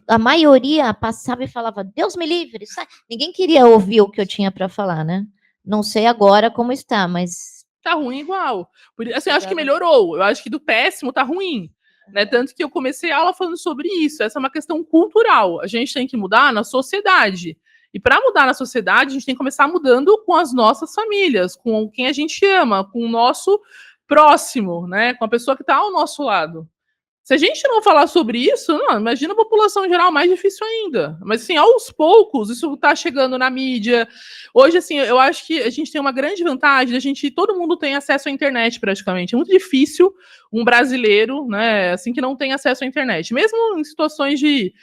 A maioria passava e falava, Deus me livre. Ninguém queria ouvir o que eu tinha para falar, né? Não sei agora como está, mas... Tá ruim igual. Assim, eu acho que melhorou. Eu acho que do péssimo tá ruim. Né? Tanto que eu comecei a aula falando sobre isso. Essa é uma questão cultural. A gente tem que mudar na sociedade. E para mudar na sociedade, a gente tem que começar mudando com as nossas famílias, com quem a gente ama, com o nosso próximo, né? Com a pessoa que está ao nosso lado. Se a gente não falar sobre isso, não, imagina a população em geral, mais difícil ainda. Mas, assim, aos poucos, isso está chegando na mídia. Hoje, assim, eu acho que a gente tem uma grande vantagem, todo mundo tem acesso à internet, praticamente. É muito difícil um brasileiro, né, assim, que não tem acesso à internet. Mesmo em situações de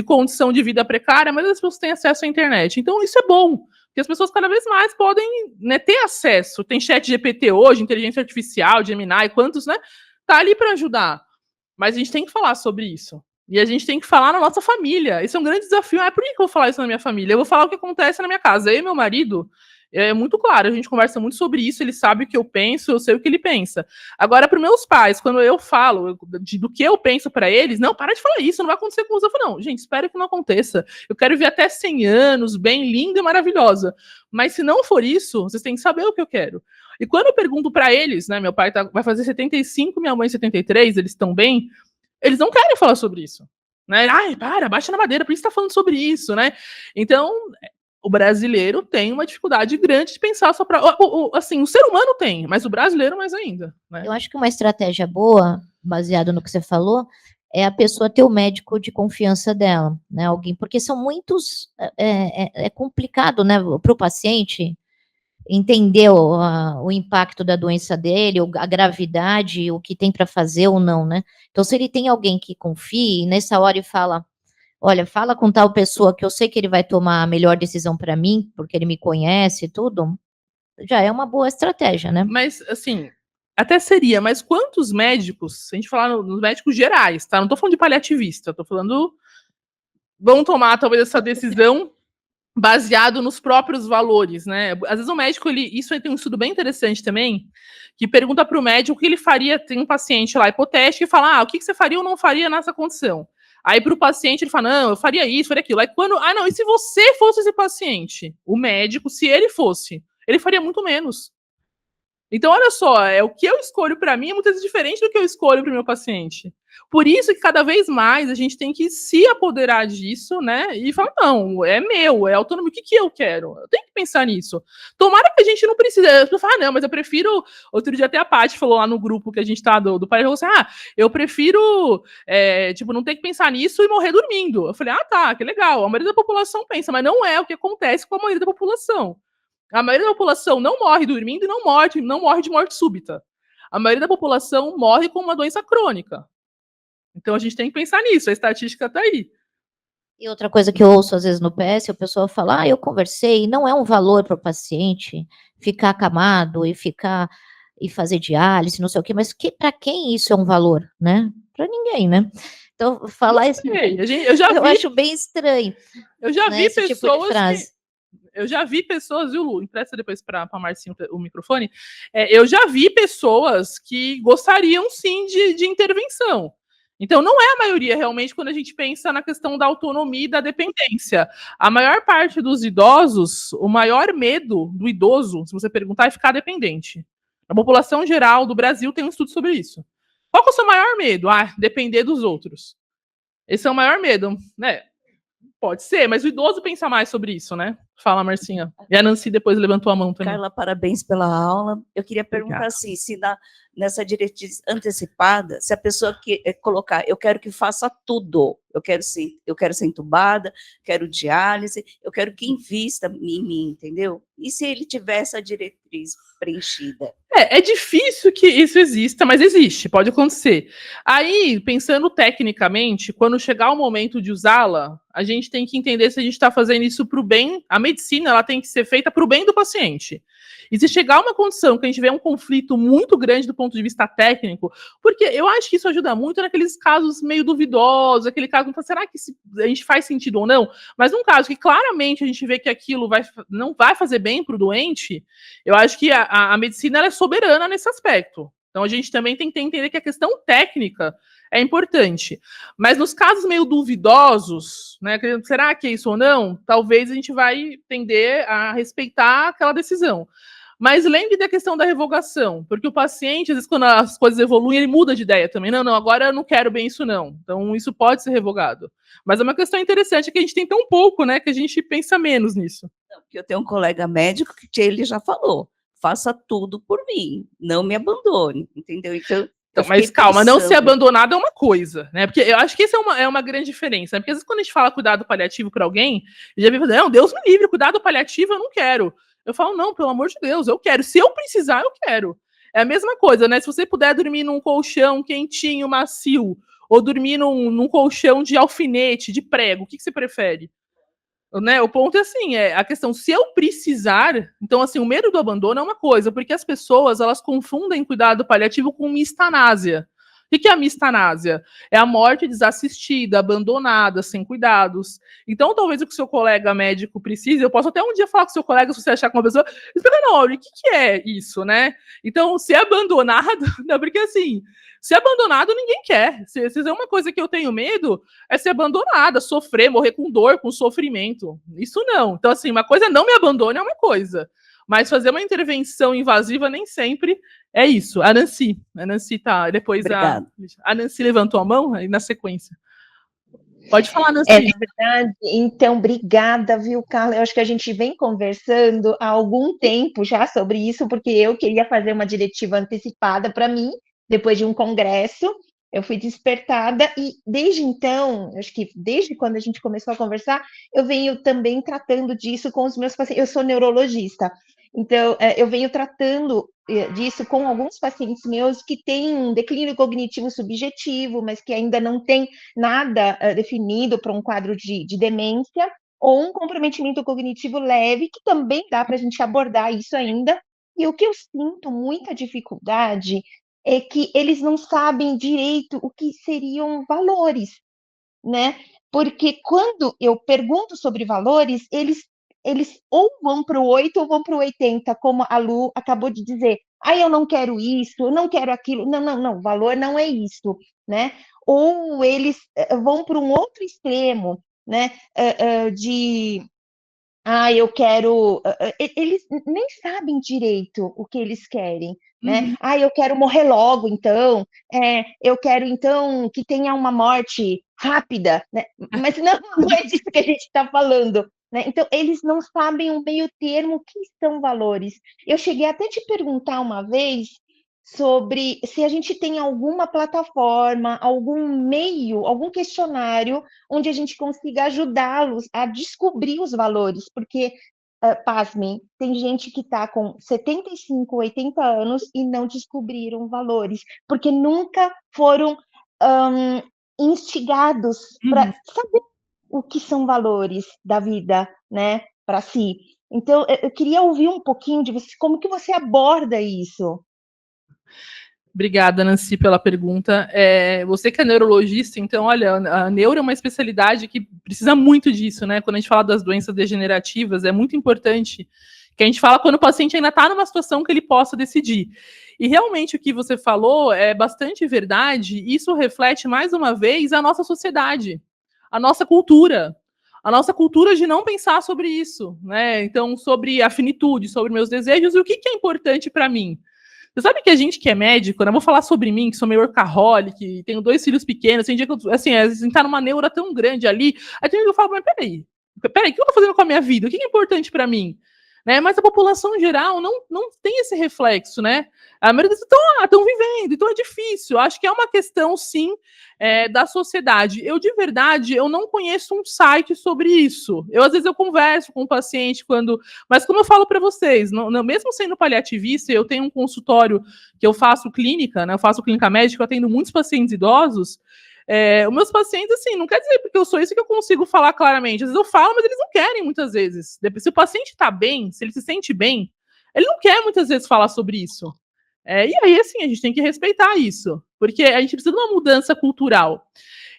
condição de vida precária, mas as pessoas têm acesso à internet. Então, isso é bom, porque as pessoas cada vez mais podem, né, ter acesso. Tem chat GPT hoje, inteligência artificial, Gemini, quantos, né? Tá ali para ajudar. Mas a gente tem que falar sobre isso. E a gente tem que falar na nossa família. Esse é um grande desafio. Por que eu vou falar isso na minha família? Eu vou falar o que acontece na minha casa. Eu e meu marido, é muito claro, a gente conversa muito sobre isso, ele sabe o que eu penso, eu sei o que ele pensa. Agora, para meus pais, quando eu falo do que eu penso para eles, não, para de falar isso, não vai acontecer com você. Eu falo, não, gente, espero que não aconteça. Eu quero viver até 100 anos, bem linda e maravilhosa. Mas se não for isso, vocês têm que saber o que eu quero. E quando eu pergunto para eles, né, meu pai vai fazer 75, minha mãe 73, eles estão bem, eles não querem falar sobre isso. Né? Ai, baixa na madeira, por isso tá falando sobre isso, né? Então, o brasileiro tem uma dificuldade grande de pensar só para... Assim, o ser humano tem, mas o brasileiro mais ainda. Né? Eu acho que uma estratégia boa, baseado no que você falou, é a pessoa ter o médico de confiança dela, né? Alguém, porque são muitos... É complicado, né, para o paciente entender o impacto da doença dele, a gravidade, o que tem para fazer ou não, né? Então, se ele tem alguém que confie, nessa hora e fala, olha, fala com tal pessoa que eu sei que ele vai tomar a melhor decisão para mim, porque ele me conhece e tudo, já é uma boa estratégia, né? Mas, assim, até seria, mas quantos médicos, se a gente falar nos médicos gerais, tá? Não tô falando de paliativista, tô falando... Vão tomar, talvez, essa decisão baseado nos próprios valores, né? Às vezes o médico, isso aí tem um estudo bem interessante também, que pergunta para o médico o que ele faria, tem um paciente lá hipotético e fala, o que você faria ou não faria nessa condição? Aí para o paciente ele fala, não, eu faria isso, faria aquilo. Aí quando, não, e se você fosse esse paciente? O médico, se ele fosse, ele faria muito menos. Então, olha só, o que eu escolho para mim é muitas vezes diferente do que eu escolho para o meu paciente. Por isso que cada vez mais a gente tem que se apoderar disso, né? E falar, não, é meu, é autônomo, o que eu quero? Eu tenho que pensar nisso. Tomara que a gente não precise. Eu falo, não, mas eu prefiro. Outro dia até a Paty falou lá no grupo que a gente tá do pai, falou assim: eu prefiro, não ter que pensar nisso e morrer dormindo. Eu falei, tá, que legal. A maioria da população pensa, mas não é o que acontece com a maioria da população. A maioria da população não morre dormindo e não morre de morte súbita. A maioria da população morre com uma doença crônica. Então a gente tem que pensar nisso, a estatística está aí. E outra coisa que eu ouço às vezes no PS, o pessoal fala, eu conversei, não é um valor para o paciente ficar acamado e fazer diálise, não sei o quê, mas para quem isso é um valor, né? Para ninguém, né? Então, falar isso, eu acho bem estranho. Eu já vi pessoas tipo de frase. Eu já vi pessoas, viu, Lu? Empresta depois para Marcinho o microfone. Eu já vi pessoas que gostariam, sim, de intervenção. Então, não é a maioria, realmente, quando a gente pensa na questão da autonomia e da dependência. A maior parte dos idosos, o maior medo do idoso, se você perguntar, é ficar dependente. A população geral do Brasil tem um estudo sobre isso. Qual que é o seu maior medo? Depender dos outros. Esse é o maior medo, né? Pode ser, mas o idoso pensa mais sobre isso, né? Fala, Marcinha. E a Nancy depois levantou a mão também. Carla, parabéns pela aula. Eu queria perguntar assim, se nessa diretriz antecipada, se a pessoa colocar, eu quero que faça tudo, eu quero ser entubada, quero diálise, eu quero que invista em mim, entendeu? E se ele tiver essa diretriz preenchida? É difícil que isso exista, mas existe, pode acontecer. Aí, pensando tecnicamente, quando chegar o momento de usá-la, a gente tem que entender se a gente está fazendo isso para o bem a medicina ela tem que ser feita para o bem do paciente. E se chegar a uma condição que a gente vê um conflito muito grande do ponto de vista técnico, porque eu acho que isso ajuda muito naqueles casos meio duvidosos, aquele caso, será que a gente faz sentido ou não? Mas num caso que claramente a gente vê que aquilo não vai fazer bem para o doente, eu acho que a medicina ela é soberana nesse aspecto. Então a gente também tem que entender que a questão técnica é importante. Mas nos casos meio duvidosos, né, será que é isso ou não? Talvez a gente vai tender a respeitar aquela decisão. Mas lembre da questão da revogação, porque o paciente, às vezes, quando as coisas evoluem, ele muda de ideia também. Não, agora eu não quero bem isso, não. Então, isso pode ser revogado. Mas é uma questão interessante, que a gente tem tão pouco, né, que a gente pensa menos nisso. Não, porque eu tenho um colega médico que ele já falou, faça tudo por mim, não me abandone, entendeu? Então, mas calma, não ser abandonado é uma coisa, né? Porque eu acho que essa é uma grande diferença, né? Porque às vezes quando a gente fala cuidado paliativo para alguém, já vem falando, não, Deus me livre, cuidado paliativo eu não quero. Eu falo, não, pelo amor de Deus, eu quero. Se eu precisar, eu quero. É a mesma coisa, né? Se você puder dormir num colchão quentinho, macio, ou dormir num colchão de alfinete, de prego, o que você prefere? Né? O ponto é assim, a questão, se eu precisar, então assim, o medo do abandono é uma coisa, porque as pessoas, elas confundem cuidado paliativo com mistanásia. O que é a mistanásia? É a morte desassistida, abandonada, sem cuidados. Então, talvez o que o seu colega médico precise, eu posso até um dia falar com o seu colega, se você achar que uma pessoa, espera, não, olha, o que é isso, né? Então, ser abandonado, não, porque assim, ser abandonado ninguém quer. Se é uma coisa que eu tenho medo, é ser abandonada, sofrer, morrer com dor, com sofrimento. Isso não. Então, assim, uma coisa não me abandone é uma coisa. Mas fazer uma intervenção invasiva nem sempre é isso. A Nancy tá. Depois a Nancy levantou a mão aí na sequência. Pode falar, Nancy. É verdade. Então, obrigada, viu, Carla? Eu acho que a gente vem conversando há algum tempo já sobre isso, porque eu queria fazer uma diretiva antecipada para mim, depois de um congresso. Eu fui despertada e, desde então, acho que desde quando a gente começou a conversar, eu venho também tratando disso com os meus pacientes. Eu sou neurologista, então eu venho tratando disso com alguns pacientes meus que têm um declínio cognitivo subjetivo, mas que ainda não tem nada definido para um quadro de demência, ou um comprometimento cognitivo leve, que também dá para a gente abordar isso ainda. E o que eu sinto muita dificuldade é que eles não sabem direito o que seriam valores, né? Porque quando eu pergunto sobre valores, eles ou vão para o 8 ou vão para o 80, como a Lu acabou de dizer. Eu não quero isso, eu não quero aquilo. Não, valor não é isso, né? Ou eles vão para um outro extremo, né? Eu quero... Eles nem sabem direito o que eles querem, né? Eu quero morrer logo, então. Eu quero, então, que tenha uma morte rápida, né? Mas não é disso que a gente está falando, né? Então, eles não sabem um meio termo, o que são valores. Eu cheguei até a te perguntar uma vez sobre se a gente tem alguma plataforma, algum meio, algum questionário onde a gente consiga ajudá-los a descobrir os valores, porque, pasmem, tem gente que está com 75, 80 anos e não descobriram valores, porque nunca foram instigados para saber o que são valores da vida, né, para si. Então, eu queria ouvir um pouquinho de você, como que você aborda isso? Obrigada, Nancy, pela pergunta. Você que é neurologista, então, olha, a neuro é uma especialidade que precisa muito disso, né? Quando a gente fala das doenças degenerativas, é muito importante que a gente fala quando o paciente ainda está numa situação que ele possa decidir. E realmente o que você falou é bastante verdade, e isso reflete, mais uma vez, a nossa sociedade, a nossa cultura de não pensar sobre isso, né? Então, sobre a finitude, sobre meus desejos, e o que é importante para mim. Você sabe que a gente que é médico, né? Vou falar sobre mim, que sou meio workaholic, tenho 2 filhos pequenos, tem dia que eu, assim, a gente tá numa neura tão grande ali, aí tem dia que eu falo, mas peraí, o que eu tô fazendo com a minha vida? O que é importante para mim? Né? Mas a população em geral não tem esse reflexo, né? A maioria das pessoas estão vivendo, então é difícil. Acho que é uma questão, sim, da sociedade. Eu, de verdade, eu não conheço um site sobre isso. Às vezes, eu converso com o paciente mas como eu falo para vocês, mesmo sendo paliativista, eu tenho um consultório que eu faço clínica, né? Eu faço clínica médica, eu atendo muitos pacientes idosos. Os meus pacientes, assim, não quer dizer porque eu sou isso que eu consigo falar claramente. Às vezes eu falo, mas eles não querem muitas vezes. Se o paciente tá bem, se ele se sente bem, ele não quer muitas vezes falar sobre isso. E aí, assim, a gente tem que respeitar isso, porque a gente precisa de uma mudança cultural.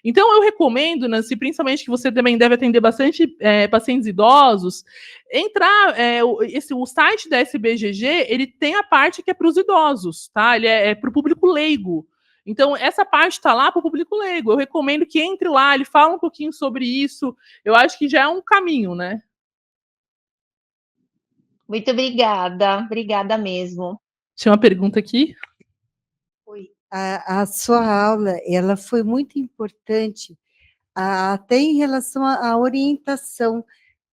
Então, eu recomendo, Nancy, principalmente que você também deve atender bastante pacientes idosos, entrar, o site da SBGG, ele tem a parte que é para os idosos, tá? Ele é para o público leigo. Então, essa parte está lá para o público leigo. Eu recomendo que entre lá, ele fala um pouquinho sobre isso. Eu acho que já é um caminho, né? Muito obrigada mesmo. Tinha uma pergunta aqui. A sua aula, ela foi muito importante, até em relação à orientação,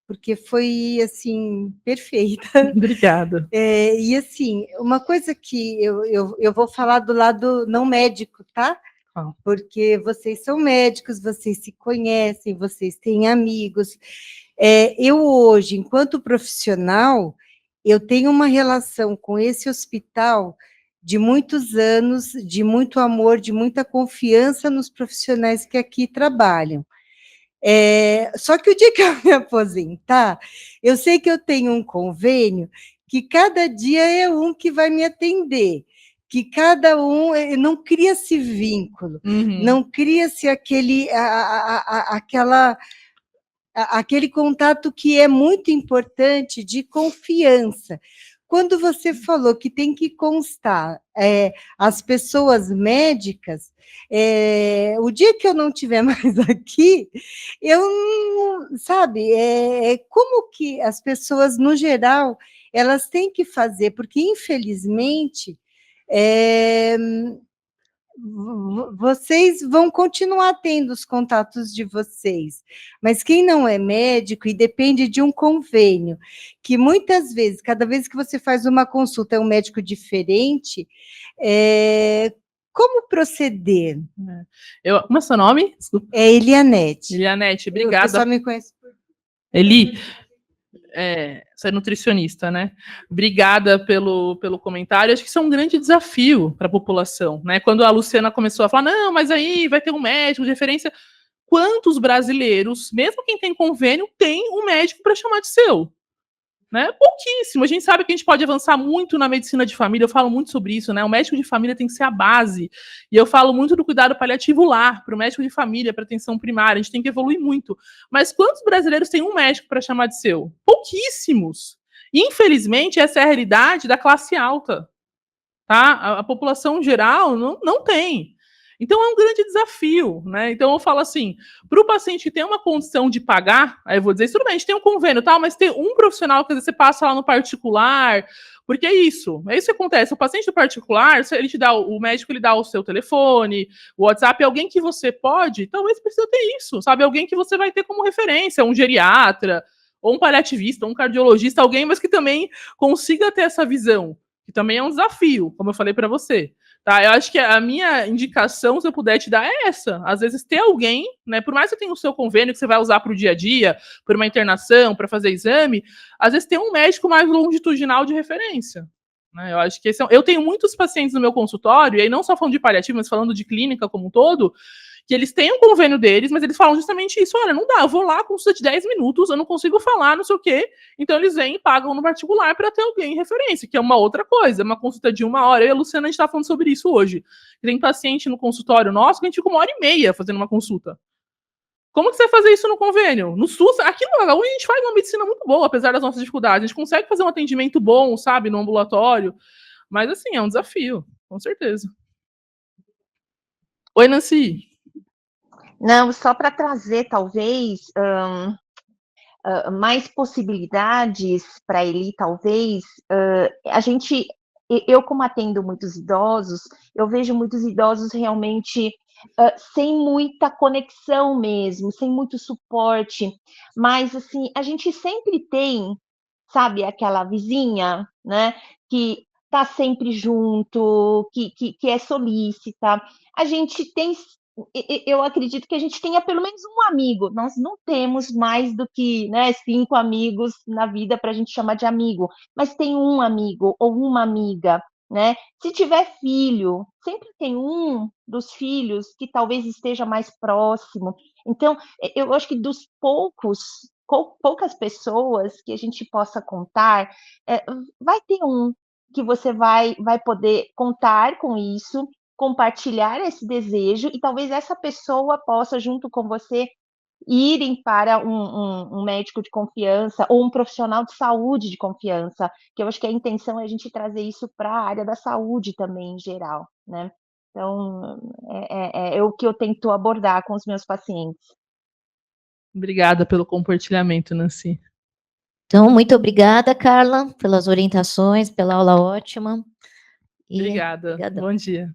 porque foi, assim, perfeita. Obrigada. E, assim, uma coisa que eu vou falar do lado não médico, tá? Porque vocês são médicos, vocês se conhecem, vocês têm amigos. Eu hoje, enquanto profissional, eu tenho uma relação com esse hospital de muitos anos, de muito amor, de muita confiança nos profissionais que aqui trabalham. Só que o dia que eu me aposentar, eu sei que eu tenho um convênio que cada dia é um que vai me atender, que cada um não cria-se vínculo, não cria-se aquele contato que é muito importante de confiança. Quando você falou que tem que constar as pessoas médicas, o dia que eu não estiver mais aqui, sabe, como que as pessoas, no geral, elas têm que fazer, porque, infelizmente, vocês vão continuar tendo os contatos de vocês, mas quem não é médico e depende de um convênio, que muitas vezes, cada vez que você faz uma consulta, é um médico diferente, como proceder? Como é seu nome? Desculpa. É Elianete. Elianete, obrigada. O pessoal me conhece por... Eli, você é nutricionista, né? Obrigada pelo comentário. Acho que isso é um grande desafio para a população, né? Quando a Luciana começou a falar, não, mas aí vai ter um médico de referência. Quantos brasileiros, mesmo quem tem convênio, tem um médico para chamar de seu? Né? Pouquíssimo. A gente sabe que a gente pode avançar muito na medicina de família, eu falo muito sobre isso, né? O médico de família tem que ser a base. E eu falo muito do cuidado paliativo lá, para o médico de família, para atenção primária, a gente tem que evoluir muito. Mas quantos brasileiros têm um médico para chamar de seu? Pouquíssimos. Infelizmente, essa é a realidade da classe alta. Tá? A população geral não tem. Então, é um grande desafio, né? Então, eu falo assim, para o paciente que tem uma condição de pagar, aí eu vou dizer, tudo bem, a gente tem um convênio, tal, mas tem um profissional que às vezes você passa lá no particular, porque é isso que acontece. O paciente do particular, ele te dá, o médico ele dá o seu telefone, o WhatsApp, alguém que você pode, talvez precisa ter isso, sabe? Alguém que você vai ter como referência, um geriatra, ou um paliativista, ou um cardiologista, alguém, mas que também consiga ter essa visão, que também é um desafio, como eu falei para você. Tá, eu acho que a minha indicação, se eu puder te dar, é essa. Às vezes ter alguém, né? Por mais que você tenha o seu convênio que você vai usar para o dia a dia, por uma internação, para fazer exame, às vezes tem um médico mais longitudinal de referência. Né? Eu acho que eu tenho muitos pacientes no meu consultório, e aí não só falando de paliativo, mas falando de clínica como um todo, que eles têm um convênio deles, mas eles falam justamente isso. Olha, não dá, eu vou lá, consulta de 10 minutos, eu não consigo falar, não sei o quê. Então eles vêm e pagam no particular para ter alguém em referência, que é uma outra coisa, uma consulta de 1 hora. Eu e a Luciana, a gente tá falando sobre isso hoje. Tem paciente no consultório nosso que a gente fica 1h30 fazendo uma consulta. Como que você vai fazer isso no convênio? No SUS, aqui no HU a gente faz uma medicina muito boa, apesar das nossas dificuldades. A gente consegue fazer um atendimento bom, sabe, no ambulatório. Mas, assim, é um desafio, com certeza. Oi, Nancy. Não, só para trazer, talvez, mais possibilidades para ele, talvez, eu como atendo muitos idosos, eu vejo muitos idosos realmente sem muita conexão mesmo, sem muito suporte, mas, assim, a gente sempre tem, sabe, aquela vizinha, né, que está sempre junto, que é solícita. A gente tem, eu acredito que a gente tenha pelo menos um amigo. Nós não temos mais do que, né, 5 amigos na vida para a gente chamar de amigo, mas tem um amigo ou uma amiga né? Se tiver filho, sempre tem um dos filhos que talvez esteja mais próximo. Então, eu acho que dos poucas pessoas que a gente possa contar, vai ter um que você vai poder contar com isso, compartilhar esse desejo, e talvez essa pessoa possa, junto com você, irem para um médico de confiança ou um profissional de saúde de confiança, que eu acho que a intenção é a gente trazer isso para a área da saúde também, em geral, né? Então, é o que eu tento abordar com os meus pacientes. Obrigada pelo compartilhamento, Nancy. Então, muito obrigada, Carla, pelas orientações, pela aula ótima. Obrigada. Bom dia.